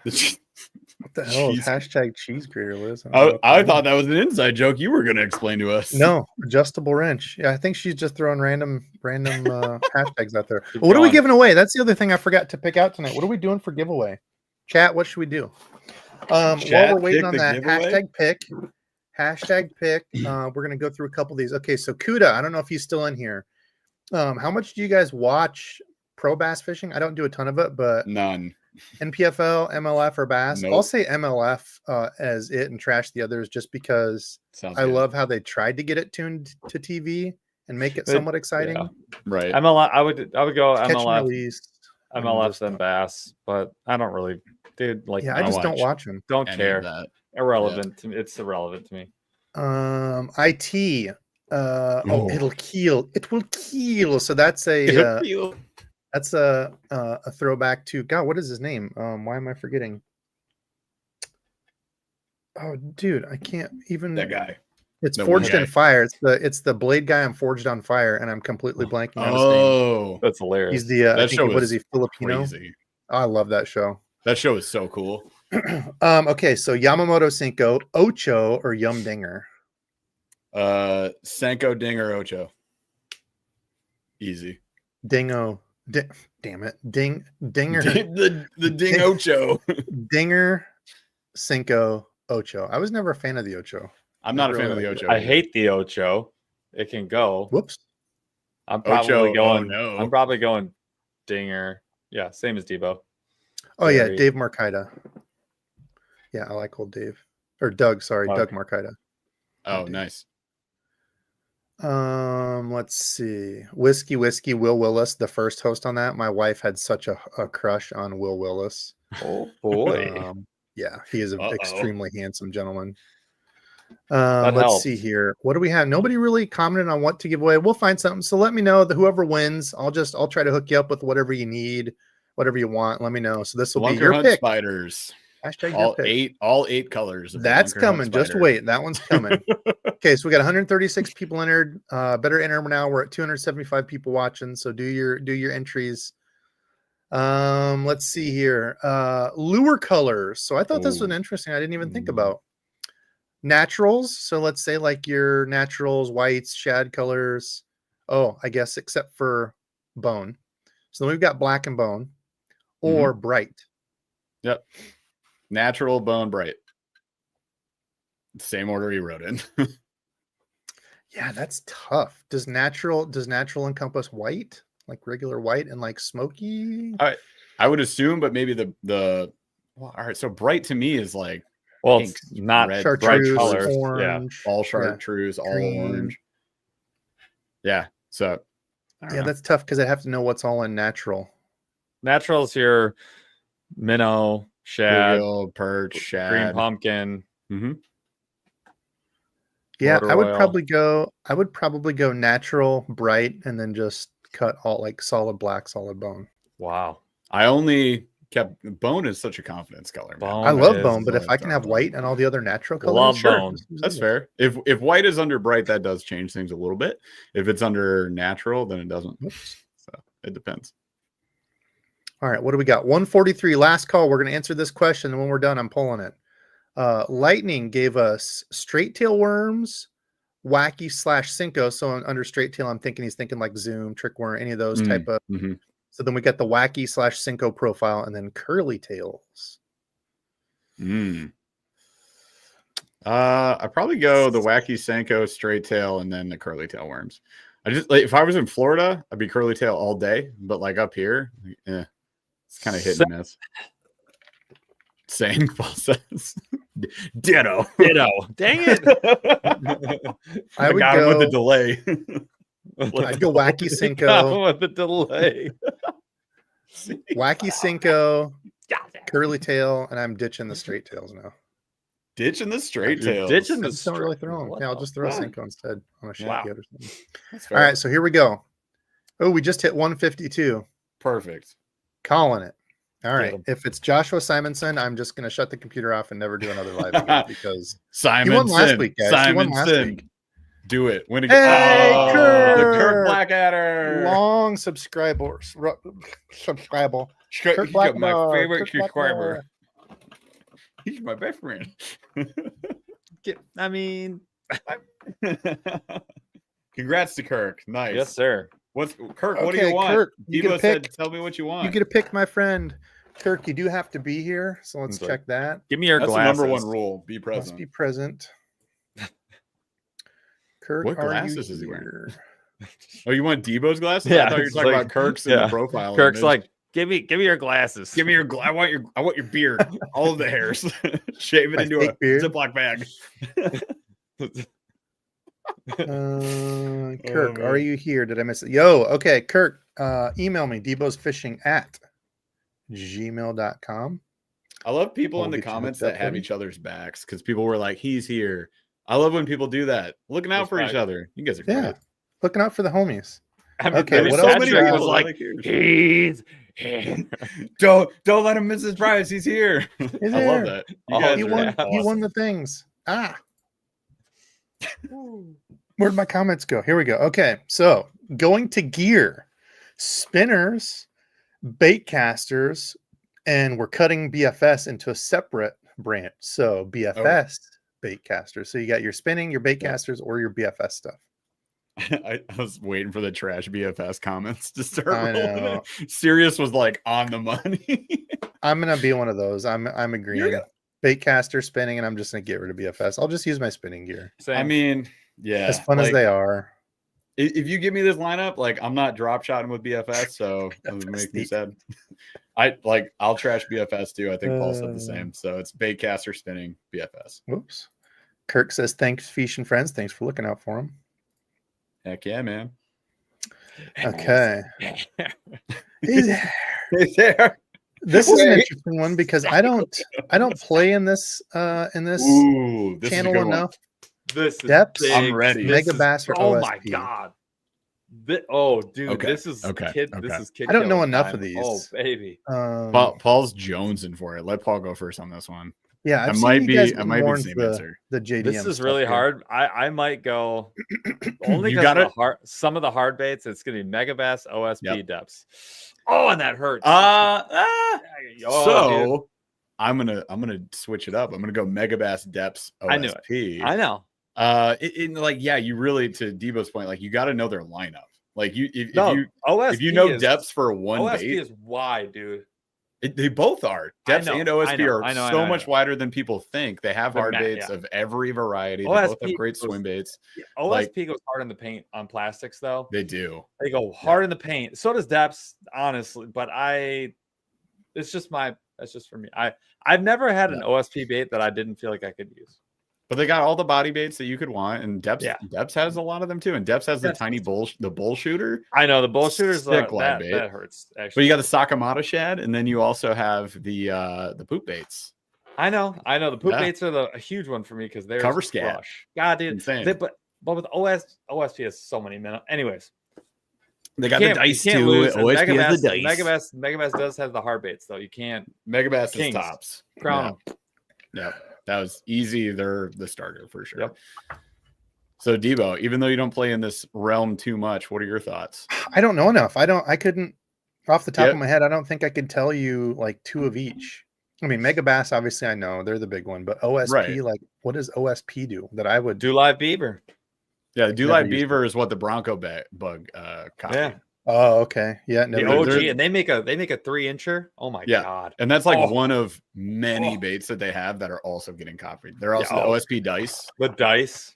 what the hell is hashtag cheese grater, Liz? I thought that was an inside joke you were going to explain to us. No, adjustable wrench. Yeah, I think she's just throwing random hashtags out there. What are we giving away? That's the other thing I forgot to pick out tonight. What are we doing for giveaway? Chat, what should we do? While we're waiting on that hashtag pick, we're going to go through a couple of these. Okay, so Kuda, I don't know if he's still in here. How much do you guys watch pro bass fishing? I don't do a ton of it, but none. NPFL, MLF, or bass? Nope. I'll say MLF as it and trash the others just because I love how they tried to get it tuned to TV and make it somewhat exciting. Yeah. Right. MLF, I would go MLF. MLF's then bass, but I don't really, dude. Like, I just don't watch them. Don't care. Irrelevant to me. It's irrelevant to me. IT. It'll keel. It will keel. So that's a throwback to God. What is his name? Why am I forgetting? Oh, dude, I can't even. That guy. It's Forged in Fire. It's the blade guy on Forged on Fire, and I'm completely blanking on his name. That's hilarious. He's the I think, what is he, Filipino? Crazy. Oh, I love that show. That show is so cool. Okay, so Yamamoto Cinco, Ocho, or Yum Dinger? Senko, Ding, or Ocho. Easy. Dingo. Damn it. Dinger. the Ding Ocho. Dinger, Cinco, Ocho. I was never a fan of the Ocho. I'm not a fan of the Ocho. I hate the Ocho. It can go. Whoops. I'm probably Ocho, going. oh no. I'm probably going Dinger. Yeah, same as Debo. Oh yeah, Dave Marcaida. Yeah, I like old Dave. Or Doug, sorry, Doug Marcaida. Oh, nice. Let's see. Whiskey, Will Willis, the first host on that. My wife had such a crush on Will Willis. Oh boy. Yeah, he is an extremely handsome gentleman. Let's helps. See here. What do we have? Nobody really commented on what to give away. We'll find something. So let me know that whoever wins, I'll try to hook you up with whatever you need, whatever you want. Let me know. So this will be your Hunt pick. Spiders. Hashtag all eight colors. That's coming. Just wait. That one's coming. Okay, so we got 136 people entered. Better enter now. We're at 275 people watching. So do your entries. Let's see here. Lure colors. So I thought this was interesting. I didn't even think about naturals. So let's say like your naturals, whites, shad colors. Oh, I guess except for bone. So then we've got black and bone or bright. Yep. Natural, bone, bright. Same order you wrote in. Yeah, that's tough. Does natural encompass white, like regular white, and like smoky? I would assume, but maybe the well, all right. So bright to me is like it's not red, chartreuse, bright colors. orange, all chartreuse, all orange. Yeah. So that's tough because I have to know what's all in natural. Natural's your minnow, shad, bluegill, perch, shad, green pumpkin. Yeah, I would probably go natural, bright, and then just cut all like solid black, solid bone. Wow. I only kept bone is such a confidence color. I love bone, but if I can have white and all the other natural colors, bone. That's fair. If white is under bright, that does change things a little bit. If it's under natural, then it doesn't. So it depends. All right, what do we got? 143, last call. We're going to answer this question, and when we're done, I'm pulling it. Lightning gave us straight tail worms, wacky / Cinco. So under straight tail, I'm thinking he's thinking like Zoom, trick worm, any of those type of. So then we got the wacky / Cinco profile, and then curly tails. I probably go the wacky Senko, straight tail, and then the curly tail worms. I just like if I was in Florida, I'd be curly tail all day, but like up here, it's kind of hit and miss. Same, Paul says. Ditto. Dang it! I got him with the delay. I'd go wacky Cinco with the delay. Wacky Cinco, curly tail, and I'm ditching the straight tails now. Ditching the straight tails. Ditching the don't really throw them. Yeah, I'll just throw a Cinco instead on a shad or something. All right, so here we go. Oh, we just hit 152. Perfect. Calling it. All right. If it's Joshua Simonson, I'm just going to shut the computer off and never do another live again because Simonson. He won last week, guys. He won last week. Do it. Win again. Hey, Kirk! The Kirk Blackadder. Long subscribers. Subscriber. Kirk Blackadder. My favorite subscriber. He's my best friend. Congrats to Kirk. Nice. Yes, sir. What's Kirk? What do you want? Kirk, Debo said, "Tell me what you want." You get a pick, my friend. Kirk, you do have to be here, so let's check that. Give me your glasses. That's the number one rule. Be present. Must be present. Kirk, what glasses is he wearing? here? Oh, you want Debo's glasses? Yeah, I thought you were talking about Kirk's in the profile. Kirk's like, give me your glasses. Give me your. I want your beard. All of the hairs. Shave it into a Ziploc bag. Kirk, are you here? Did I miss it? Yo, okay, Kirk, email me debosfishing@gmail.com. I love people in the comments that have each other's backs because people were like, he's here. I love when people do that. Looking out for each other. You guys are great. Yeah, looking out for the homies. I mean, okay, what else was like, he's don't let him miss his prize. He's here. He's I here. love that. He won the things. Where'd my comments go? Here we go. Okay, so going to gear, spinners, bait casters, and we're cutting BFS into a separate branch. So BFS, bait casters. So you got your spinning, your bait casters, or your BFS stuff. I was waiting for the trash BFS comments to start I rolling know. in. Sirius was like on the money. I'm gonna be one of those. I'm agreeing. Yeah. Bait caster, spinning, and I'm just gonna get rid of BFS. I'll just use my spinning gear. Same. I mean, yeah. As fun as they are. If you give me this lineup, like I'm not drop shotting with BFS, so it would make me sad. I'll trash BFS too. I think Paul said the same. So it's bait caster, spinning, BFS. Whoops. Kirk says, thanks, Fish and Friends. Thanks for looking out for him. Heck yeah, man. Okay. Hey there. This is an interesting one because I don't play in this Ooh, this channel enough. This is Depths. big. I'm ready. Mega Bass or Oh OSP. my god. Oh, dude, Okay, this is kid. okay. This is kid. I don't know killing enough time. of these. Oh, baby. Paul's jonesing for it. Let Paul go first on this one. Yeah, I I've might seen be you guys the more same into answer. the JDM. This is stuff really here. hard. I might go only You because got of it? the hard, some of the hard baits. It's gonna be Mega Bass, OSP, depths. Oh, and that hurts. So I'm gonna switch it up. I'm gonna go Mega Bass Depths OSP. I knew it. I know. You really, to DEBO'S point, like you got to know their lineup. Like OSP if you know is, depths for one OSP bait, is wide, dude. They both are. Depths and OSP are so much know. wider than people think. They have hard baits of every variety. They both have great swim baits. OSP goes hard in the paint on plastics, though. They do. They go hard in the paint. So does depths, honestly. But that's just for me. I've never had an OSP bait that I didn't feel like I could use. But they got all the body baits that you could want, and Depths has a lot of them too. And Depths has the tiny bull shooter. I know the bull shooters that hurts actually. But you got the Sakamata shad, and then you also have the poop baits. I know the poop baits are a huge one for me because they're cover scat. God, dude, insane. But with OSP has so many minutes. Anyways, they got the dice too. OSP has the dice. Mega Bass does have the hard baits though. You can't. Mega Bass is tops. Crown. Yeah. That was easy. They're the starter for sure. Yep. So Debo, even though you don't play in this realm too much, what are your thoughts? I don't know enough. I couldn't off the top of my head. I don't think I could tell you like two of each. I mean, Mega Bass, obviously I know they're the big one, but OSP, like what does OSP do that I would do? Live beaver. Yeah, do live beaver is what the Bronco bug copied. Yeah. Oh, okay. Yeah, the OG, and they make a 3-incher. Oh my god! And that's like one of many baits that they have that are also getting copied. They're also the OSP dice. The dice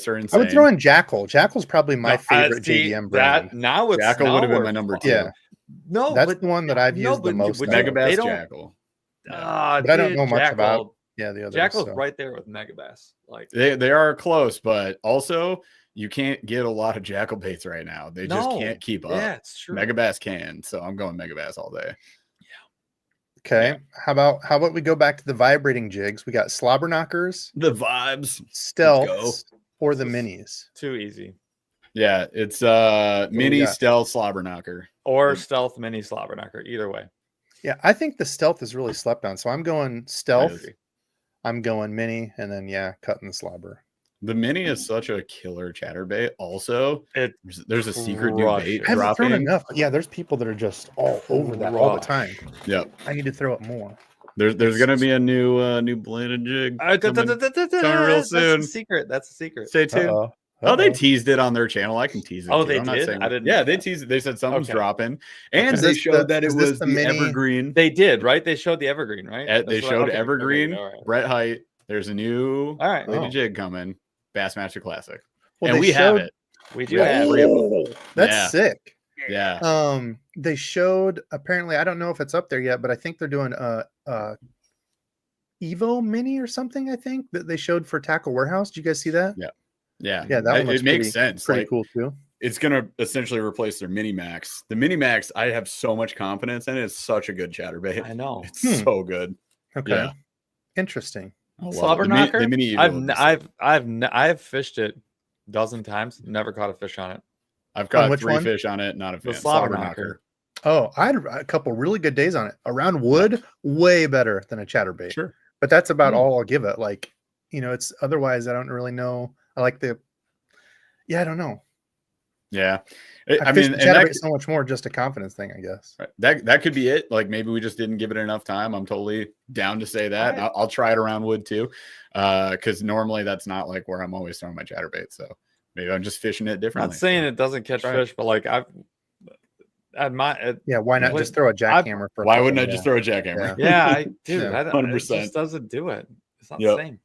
are insane. I would throw in Jackal. Jackal's probably my favorite JDM brand. Jackal would have been my number 2. Yeah, no, that's the one that I've used the most. Mega Bass Jackal. But I don't know much about the other. Jackal's right there with Mega Bass. Like they are close, but also. You can't get a lot of Jackal baits right now. They just can't keep up. Yeah, it's true. Mega Bass can, so I'm going Mega Bass all day. Yeah. Okay. Yeah. How about we go back to the vibrating jigs? We got slobber knockers, the vibes, stealth, or the minis. Too easy. Yeah, it's mini stealth slobber knocker or stealth mini slobber knocker. Either way. Yeah, I think the stealth is really slept on. So I'm going stealth. I'm going mini, and then cutting the slobber. The mini is such a killer chatterbait. Also, there's a secret new bait I haven't thrown dropping. enough. Yeah, there's people that are just all over that all the time. Yep. I need to throw it more. There's gonna be a new bladed jig coming real soon. That's a secret. Stay tuned. Oh, they teased it on their channel. I can tease it. Oh, they did. I didn't. Yeah, they teased it. They said something's dropping, and they showed that it was the evergreen. They did, right? They showed the evergreen, right? They showed evergreen. Brett Height. There's a new bladed jig coming. Bassmaster Classic. Well, and we have it. We do have it. That's sick. Yeah. They showed, apparently, I don't know if it's up there yet, but I think they're doing a Evo Mini or something, I think, that they showed for Tackle Warehouse. Did you guys see that? Yeah. Yeah, that one makes sense. Pretty cool too. It's gonna essentially replace their Mini Max. The Mini Max, I have so much confidence in it. It's such a good chatterbait. I know. It's so good. Okay. Yeah. Interesting. Slobber knocker. I've fished it a dozen times. Never caught a fish on it. I've caught 3 fish on it. Not a fan. Slobber knocker. Oh, I had a couple really good days on it. Around wood, way better than a chatterbait. Sure. But that's about all I'll give it. Like, it's otherwise I don't really know. I like I don't know. Yeah. I mean, ChatterBait so much more just a confidence thing, I guess. Right. That could be it. Like maybe we just didn't give it enough time. I'm totally down to say that. Right. I'll try it around wood too, because normally that's not like where I'm always throwing my ChatterBait. So maybe I'm just fishing it differently. Not saying it doesn't catch fish, but like why not just throw a jackhammer? Why wouldn't I just throw a jackhammer? Yeah, dude, 100%. It just doesn't do it. It's not the same.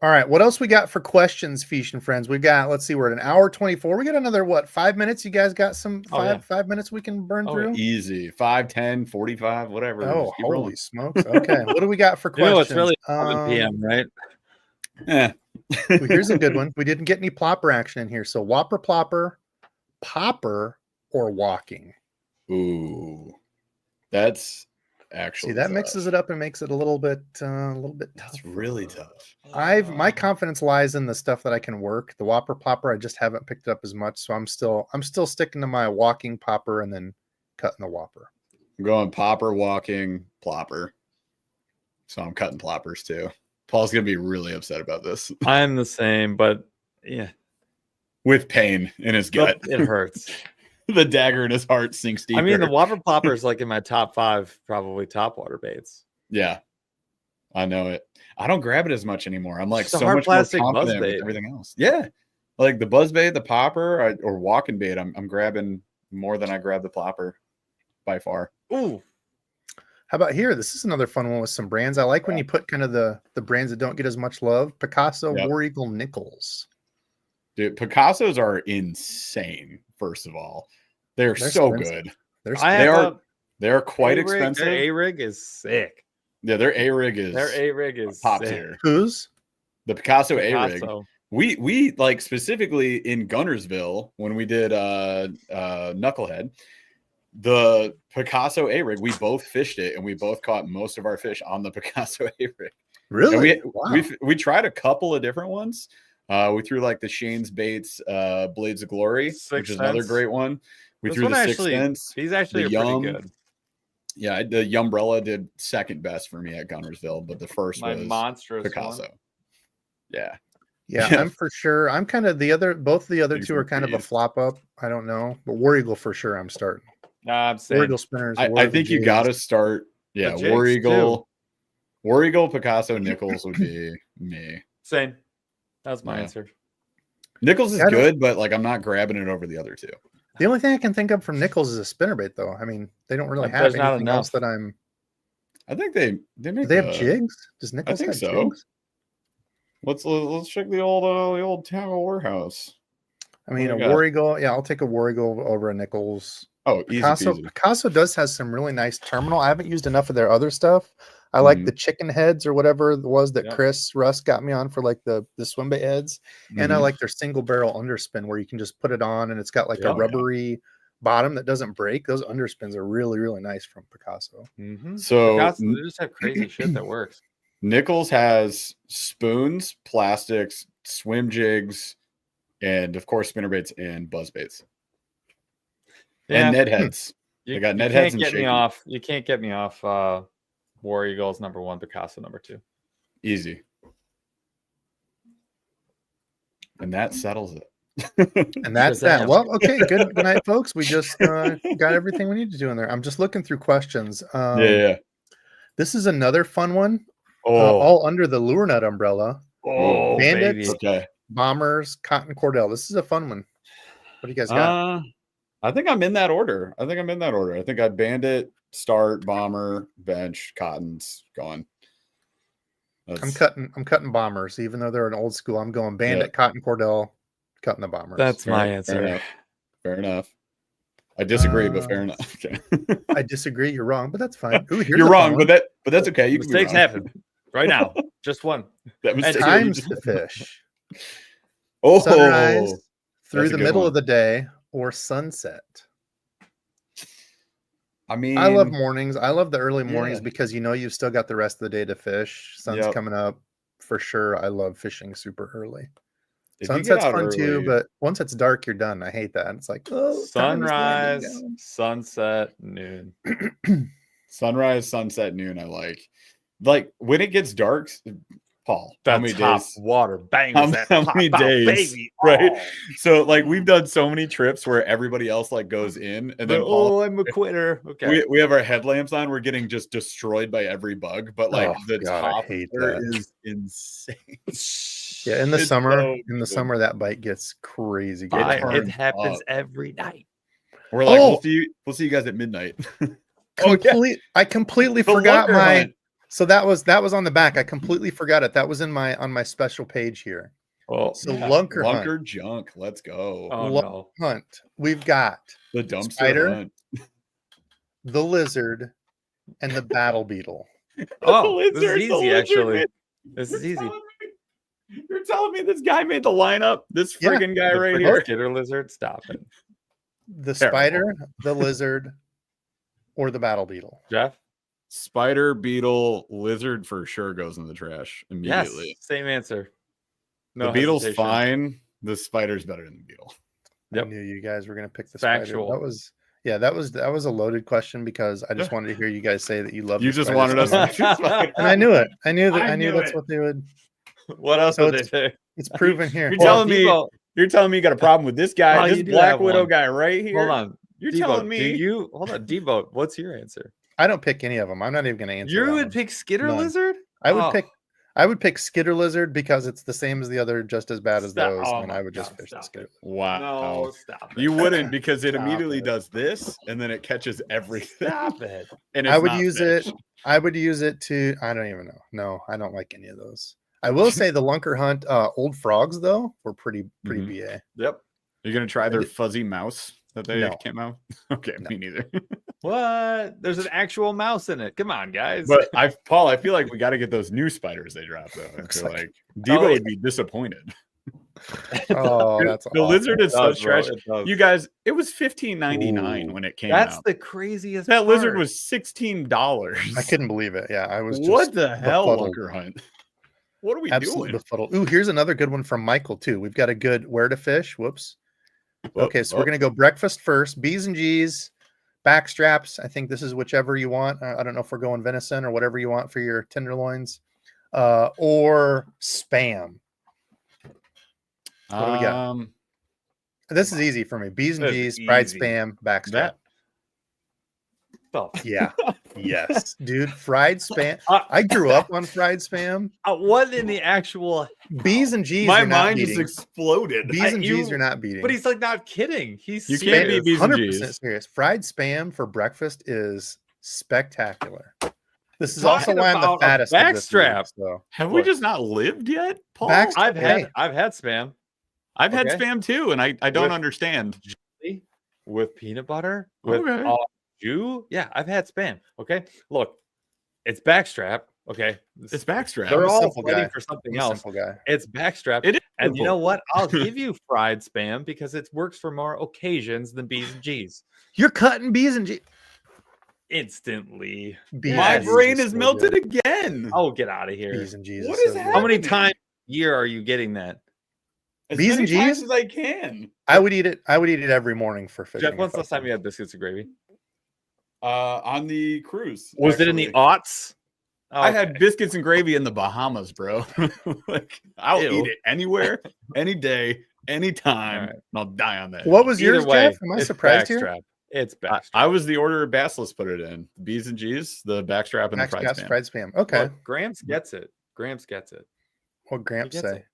All right, what else we got for questions, Fish and friends? We got, let's see, we're at an hour 24. We got another, 5 minutes? You guys got some 5 minutes we can burn through? Easy. 5, 10, 45, whatever. Oh, holy smokes. Okay, what do we got for questions? It's really 11 p.m., right? Yeah. Well, here's a good one. We didn't get any plopper action in here. So whopper, plopper, popper, or walking? Ooh, that's actually that tough. Mixes it up and makes it a little bit tough. It's really tough. My confidence lies in the stuff that I can work. The whopper plopper, I just haven't picked it up as much, so I'm still sticking to my walking popper and then cutting the whopper. I'm going popper, walking, plopper. So I'm cutting ploppers too. Paul's gonna be really upset about this. I'm the same, but yeah, with pain in his gut, it hurts. The dagger in his heart sinks deeper. I mean, the whopper plopper is like in my top 5, probably Topwater baits. Yeah, I know it. I don't grab it as much anymore. I'm like so much more confident buzz with everything else. Yeah, like the buzz bait, the popper, or walking bait. I'm grabbing more than I grab the plopper by far. Ooh. How about here? This is another fun one with some brands. I like when you put kind of the brands that don't get as much love. Picasso, War Eagle, Nichols. Dude, Picassos are insane. First of all, they're so expensive. Good. They are quite expensive. Their A-rig is sick. Yeah, their A-rig is top sick. tier. Whose? The Picasso A-rig. We like specifically in Gunnersville when we did Knucklehead, the Picasso A-rig, we both fished it and we both caught most of our fish on the Picasso A-rig. Really? We tried a couple of different ones. We threw like the Shane's Baits Blades of Glory, which is another great one. We threw the Sixth Sense. He's actually pretty good. Yeah, the Umbrella did second best for me at Gunnersville, but the first was monstrous Picasso. One. Yeah, I'm for sure. I'm kind of both the other two are kind of a flop up. I don't know, but War Eagle for sure. I'm starting. I'm saying War Eagle spinners. I think you got to start. Yeah, War Eagle, Picasso, Nichols would be me. Same. That's my answer. Nichols is good, but like I'm not grabbing it over the other two. The only thing I can think of from Nichols is a spinnerbait, though. I mean, they don't really have anything else that I'm. I think they make. Do they have jigs? Does Nichols have jigs? Let's check the old Tahoe warehouse. I mean, a War Eagle. Yeah, I'll take a War Eagle over a Nichols. Oh, easy. Picasso does has some really nice terminal. I haven't used enough of their other stuff. I like the chicken heads or whatever it was that Chris Russ got me on for like the swimbait heads. And I like their single barrel underspin where you can just put it on and it's got like a rubbery bottom that doesn't break. Those underspins are really, really nice from Picasso. So Picasso, they just have crazy shit that works. Nichols has spoons, plastics, swim jigs, and of course spinnerbaits and buzzbaits. And Ned heads. They got Ned heads and You can't get me off War Eagles #1, Picasso #2. Easy. And that settles it. And that's that. Well, okay, good night, folks. We just got everything we need to do in there. I'm just looking through questions. Yeah. This is another fun one. All under the Lure Nut umbrella. Bandits, Bombers, Cotton Cordell. This is a fun one. What do you guys got? I think I'm in that order. I think I'd Bandit, Start, Bomber, Bench, Cotton's gone. I'm cutting Bombers, even though they're an old school. I'm going Bandit, Cotton Cordell, cutting the Bombers. That's my answer. Fair enough. I disagree, but fair enough. Okay. I disagree. You're wrong, but that's fine. Ooh, you're wrong, but that's okay. You mistakes happen right now. Just one. Times to fish. Oh, sunrise through the middle of the day or sunset. I mean, I love mornings. I love the early mornings because you've still got the rest of the day to fish. Sun's coming up for sure. I love fishing super early. Sunset's fun too, but once it's dark, you're done. I hate that. It's like sunrise, sunset, noon. Sunrise, sunset, noon. I like when it gets dark. Paul, That how many top days? water bang. How That many pop out, days? baby. Right. Oh. So like we've done so many trips where everybody else like goes in, and then Paul, I'm a quitter. Okay. we have our headlamps on. We're getting just destroyed by every bug, but like the God, I top hate water that. is insane. Yeah, in the It's summer, so in the good. summer, that bite gets crazy. It Good. turns It happens up. every night. We're like, Oh! we'll see you guys at midnight. I completely The forgot Lunker my. Hunt. So that was on the back. I completely forgot it. That was on my special page here. Oh, So yeah. Lunker Hunt. Lunker junk. Let's go. Oh Lunker no. Hunt. We've got The dumpster spider, hunt. the lizard, and the battle beetle. Oh, The this is lizard, the easy lizard, actually. man. This is easy. You're telling me this guy made the lineup? This Yeah. friggin' guy The right freaking here. skitter lizard. Stop it, The Terrible. spider, the lizard, or the battle beetle. Jeff. Spider, beetle, lizard for sure goes in the trash immediately. Yes, same answer. No the beetle's hesitation. fine. The spider's better than the beetle. Yep. I knew you guys were going to pick the Factual. spider. That was a loaded question because I just wanted to hear you guys say that you love. You the just spider wanted so us much. to. And I knew it. I knew I knew that's it. what they would. What else So did they say? It's proven here. You're Well, telling me Debo- you're telling me you got a problem with this guy, Oh, this you do Black have Widow one. guy right here. Hold on. You're Debo, telling me do you hold on, Debo? What's your answer? I don't pick any of them. I'm not even going to answer. You that would one. pick skitter None. lizard? I would Oh. pick. I would pick skitter lizard because it's the same as the other, just as bad as Stop. those, Oh and my I would just God, fish the stop skitter. Wow. No, stop it. You wouldn't because it Stop immediately it. does this and then it catches everything. Stop it. And I it's would not use fish. it. I would use it to. I don't even know. No, I don't like any of those. I will say the Lunker Hunt old frogs though were pretty Mhm. BA. Yep. You're gonna try their did- fuzzy mouse that they No. came out? Okay, No. me neither. What? There's an actual mouse in it. Come on, guys. But Paul, I feel like we got to get those new spiders they dropped though. I Looks feel like- like Debo yeah. would be disappointed. Oh, Dude, that's the lizard is It does, such bro. trash. It does. You guys, it was $15.99 Ooh. when it came That's out. the craziest. That lizard part. was $16. I couldn't believe it. Yeah, I was. Just What the hell, befuddled. Lunker Hunt? What are we Absolutely doing? befuddled. Ooh, here's another good one from Michael too. We've got a good where to fish. Whoops. Okay, so we're gonna go breakfast first. B's and G's, back straps. I think this is whichever you want. I don't know if we're going venison or whatever you want for your tenderloins, or spam. What do we got? This is easy for me. B's and This G's, is fried easy. spam, back strap. Oh. Yeah. Yes, dude. Fried spam. Uh, I grew up on fried spam. What in the actual? B's and G's. My you're not mind just beating. exploded. B's and G's you- are not beating. But he's like not kidding. He's You can't serious. be B's and 100% G's. serious. Fried spam for breakfast is spectacular. This is Talking also why I'm the about a fattest. of this group, backstrap. so. Have we Look. just not lived yet, Paul? Backstrap. I've Hey. had spam I've had Okay. spam too, and I don't With- understand. with peanut butter with Okay. jus. Yeah, I've had spam. Okay, look, it's backstrap. Okay, It's backstrap. they're I'm a all simple fighting guy. for something I'm a else. simple guy. It's backstrap. It is And you know simple. what? I'll give you fried spam because it works for more occasions than B's and G's. You're cutting B's and G's. Instantly. B's My and G's brain is is so melted good. again. Oh, get out of here. B's and G's. What is is so good. How many happening? times a year are you getting that? As B's many and times G's? as I can. I would eat it. I would eat it every morning for fishing. Jeff, when's the last time you had biscuits and gravy? On the cruise. Was it in the actually. aughts? I had biscuits and gravy in the Bahamas, bro. Like I'll Ew. eat it anywhere, any day, anytime, All right. and I'll die on that. What was Either yours, way, Jeff? Am I it's surprised here? backstrap. It's I, backstrap. I was the order Basilisk put it in. B's and G's, the backstrap and the fried Backstrap, spam. fried spam. Okay. Look, Gramps gets it. Gramps gets it. What Gramps gets say? it.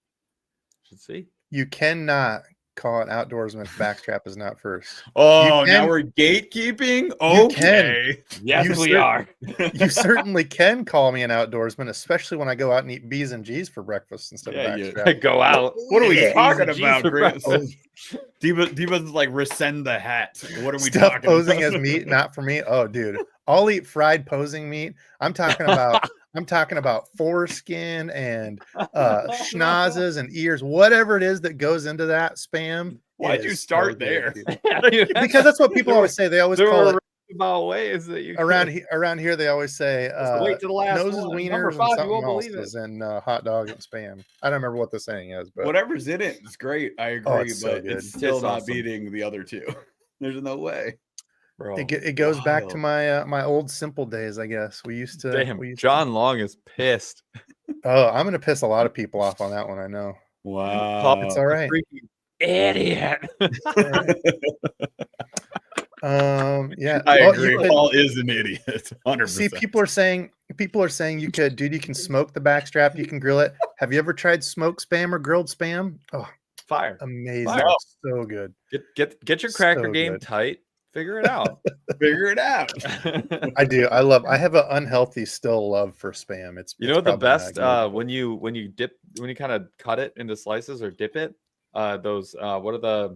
Should see. You cannot call it outdoorsman if backstrap is not first. Oh, You now can- we're gatekeeping? You Okay. Yes, You we cer- are. You certainly can call me an outdoorsman, especially when I go out and eat B's and G's for breakfast instead Yeah, of you- backstrap. Go out. What are we Yeah. talking B's and about, G's for Chris? breakfast. Diva's like rescind the hat. What are we Stuff talking posing about? as meat, not for me. Oh, dude, I'll eat fried posing meat. I'm talking about foreskin and schnozzes and ears, whatever it is that goes into that spam. Why'd it you is so start good, there? dude. Because that's what people always say. They always There call were it about ways that you around here. They always say Just wait to the last noses, one. wieners, Number and 5, you something won't else believe it. is in hot dog and spam. I don't remember what the saying is, but Whatever's in it, it's great. I agree, it's so but good. it's still It's not awesome. beating the other two. There's no way. Bro. it goes back to wild. my my old simple days. I guess we used to. Damn, we used John Long is pissed. Oh, I'm gonna piss a lot of people off on that one. I know. Wow, It's all right. Idiot. Yeah, I well, agree. Paul is an idiot. 100%. See, people are saying you could, dude. You can smoke the backstrap. You can grill it. Have you ever tried smoked spam or grilled spam? Oh, fire! Amazing, Fire. So good. Get your cracker So game good. tight. Figure it out. Figure it out. I do. I have an unhealthy still love for spam. It's you know what the best when you kind of cut it into slices or dip it. Those what are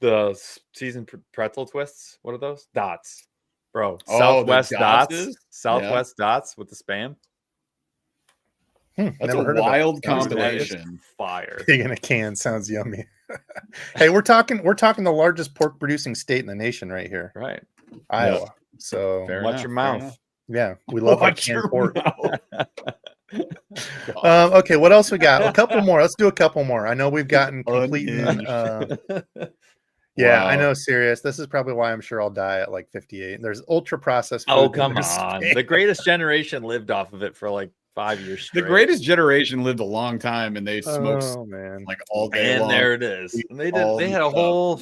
the seasoned pretzel twists? What are those? Dots, bro. Southwest dots. Southwest dots with the spam. That's a wild combination. Fire. Pig in a can sounds yummy. Hey, we're talking the largest pork producing state in the nation right here. Right. Iowa. Yep. So watch your mouth. Yeah, we love our canned pork. Oh, Okay, what else we got? A couple more. Let's do a couple more. I know we've gotten complete. Yeah, I know. Serious. This is probably why I'm sure I'll die at like 58. There's ultra processed food. Oh, come on. The greatest generation lived off of it for like 5 years straight. The greatest generation lived a long time, and they smoked like all day long. And there it is. And they had a whole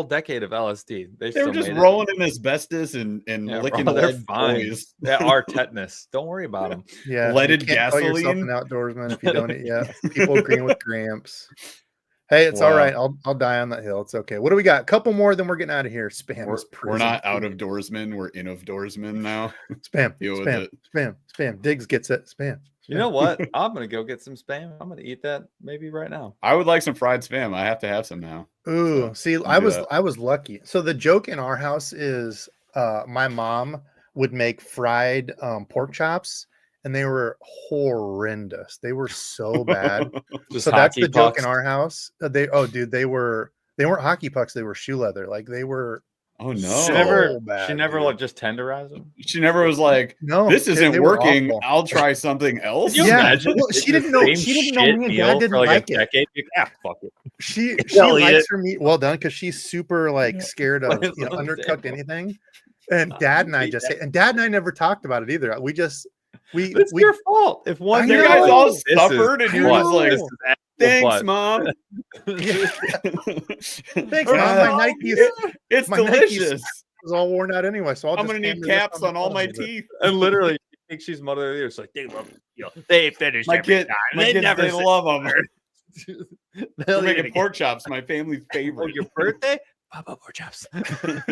decade of LSD. They were just rolling in asbestus and licking lead boys. They are tetanus. Don't worry about them. Yeah, leaded you can't call yourself gasoline. an outdoorsman if you don't eat. Yeah, people agreeing with Gramps. Hey, it's all right. I'll die on that hill. It's okay. What do we got? A couple more, then we're getting out of here. Spam. We're not out of doorsmen. We're in of doorsmen now. Spam. Deal with Spam. it. Spam. Diggs gets it. Spam. You know what? I'm gonna go get some spam. I'm gonna eat that maybe right now. I would like some fried spam. I have to have some now. Ooh, So, see, I was lucky. So the joke in our house is my mom would make fried pork chops, and they were horrendous. They were so bad. So that's the joke in our house. They weren't hockey pucks. They were shoe leather. Like they were. Oh no! She never like just tenderized them. She never was like, "No, this isn't working. I'll try something else." Yeah, well, she didn't know. She didn't know me and Dad didn't like it. Fuck it. She likes her meat well done because she's super like scared of undercooked anything. And Dad and I Dad and I never talked about it either. It's your fault. If one you guys all suffered and you were just like, thanks, Mom. Thanks, Mom. My Nikes. It's delicious. Was all worn out anyway, so I'm gonna need caps on all my teeth. And literally, I think she's mother of the year. It's like they love them. They finish my every kid. time. My kids, they love them. They're making pork chops, my family's favorite. Oh, your birthday? Papa pork chops.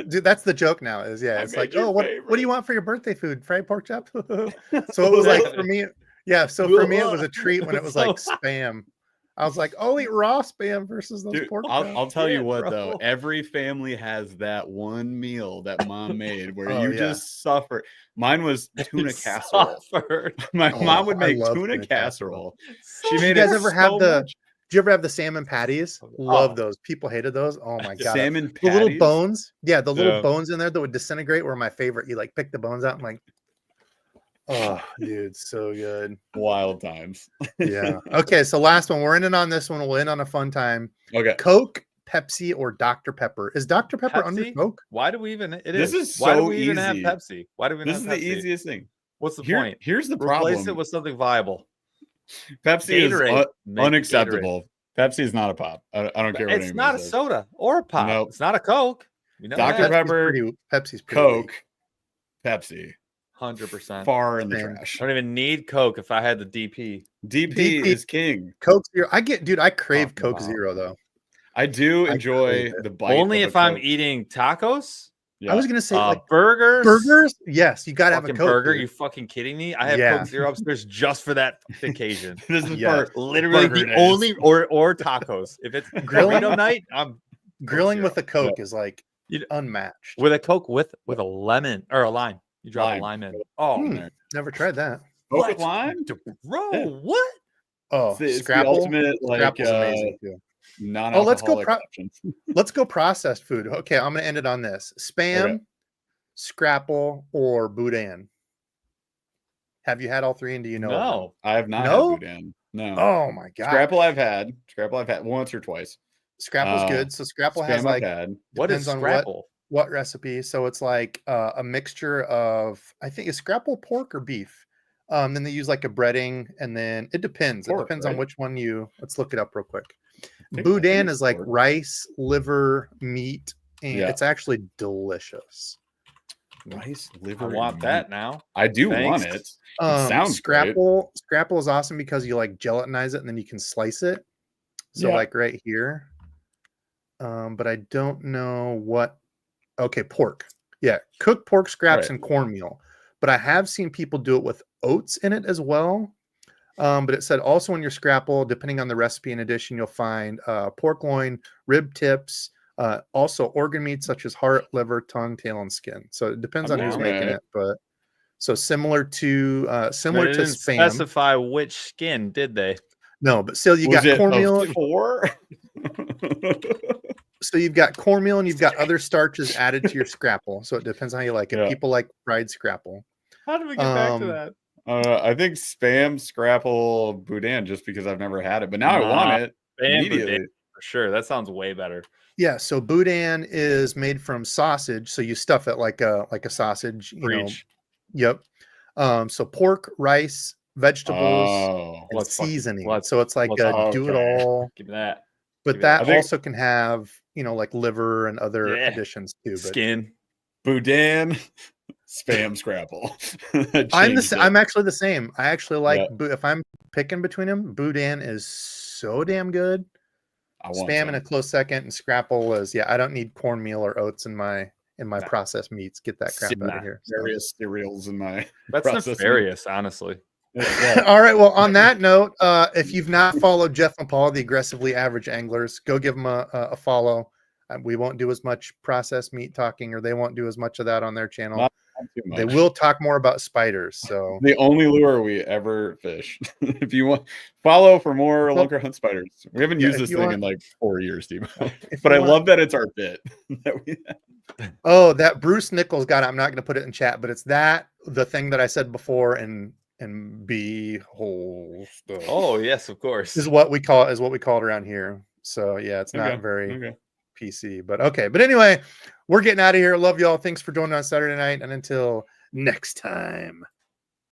Dude, that's the joke now. Is it's like, oh, what do you want for your birthday food? Fried pork chops. So it was like for me, So for me, it was a treat when it was like spam. I was like, I'll eat raw spam versus those pork chops. I'll tell you what, though. Every family has that one meal that Mom made where you just suffer. Mine was tuna casserole. My mom would make tuna casserole. She made it. Did you ever have the salmon patties? Love those. People hated those. Oh my god. Salmon patties? The little bones. Yeah, the little bones in there that would disintegrate were my favorite. You like pick the bones out and like, oh, dude, so good. Wild times. Yeah. Okay, so last one. We're ending on this one. We'll end on a fun time. Okay. Coke, Pepsi, or Dr. Pepper? Is Dr. Pepper under Coke? Why do we even? This is why so do we even have easy. Pepsi? Why do we? This is have Pepsi? the easiest thing. What's the point? Here's the problem. Replace it with something viable. Pepsi is unacceptable. Gatorade. Pepsi is not a pop. I don't care what it's not says. A soda or a pop. Nope. It's not a Coke. Dr. Pepper, Pepsi's Coke, Pepsi. 100%. Far in the trash. I don't even need Coke if I had the DP. DP is king. Coke Zero. I crave Coke Zero though. I do enjoy the bite. Only if I'm eating tacos. Yeah. I was gonna say like burgers. Burgers, yes, you gotta have a Coke burger. Dude. You fucking kidding me? I have Coke Zero upstairs just for that occasion. This is for literally the only or tacos. If it's burrito night, I'm grilling with a Coke is like unmatched. With a Coke with a lemon or a lime. You drop a lime in. Oh, never tried that. Coke with lime, bro. What? Oh, it's the ultimate like amazing too. Let's go processed food. Okay, I'm gonna end it on this: spam, Scrapple, or boudin. Have you had all three? And do you know? No, I have not. No? Had boudin. No. Oh my god. Scrapple I've had once or twice. Scrapple's good. So Scrapple has like what is Scrapple? What recipe? So it's like a mixture of, I think, is Scrapple pork or beef? Then they use like a breading, and then it depends. Pork, it depends right? on which one let's look it up real quick. I think Boudin it's is like pork. rice, liver, meat, and Yeah. it's actually delicious. Rice, liver. I want that now. I do Thanks. want it. It sounds great. Scrapple is awesome because you like gelatinize it and then you can slice it. So like right here. But I don't know what. Okay, pork. Yeah, cooked pork scraps and cornmeal. But I have seen people do it with oats in it as well. But it said also in your scrapple, depending on the recipe, in addition, you'll find pork loin, rib tips, also organ meats such as heart, liver, tongue, tail, and skin. So it depends on who's making it. But so similar to didn't Spam. Specify which skin, did they? No, but still, you got cornmeal. So you've got cornmeal and you've got other starches added to your scrapple. So it depends on how you like it. People like fried scrapple. How did we get back to that? I think Spam, Scrapple, Boudin, just because I've never had it, but now I want it immediately. Boudin, for sure. That sounds way better. Yeah, so Boudin is made from sausage, so you stuff it like a sausage. Yep. So pork, rice, vegetables, and seasoning. So it's like a do it all. Give me that. But that also can have like liver and other additions too. But skin, Boudin, Spam, Scrapple. I'm actually the same. I actually like if I'm picking between them, Boudin is so damn good. Spam in a close second, and Scrapple is I don't need cornmeal or oats in my processed meats. Get that crap out of here. Various cereals in my that's nefarious, honestly. All right. Well, on that note, if you've not followed Jeff and Paul, the Aggressively Average Anglers, go give them a follow. We won't do as much processed meat talking, or they won't do as much of that on their channel. Not too much. They will talk more about spiders. So the only lure we ever fish. If you want, follow for more Lunker Hunt spiders. We haven't used this thing in like 4 years, Steve. But I love that it's our bit. Oh, that Bruce Nichols got it. I'm not going to put it in chat, but it's the thing that I said before and behold stuff. Oh yes, of course. Is what we call it around here. So yeah, it's not very PC, but okay. But anyway, we're getting out of here. Love y'all. Thanks for joining us Saturday night, and until next time.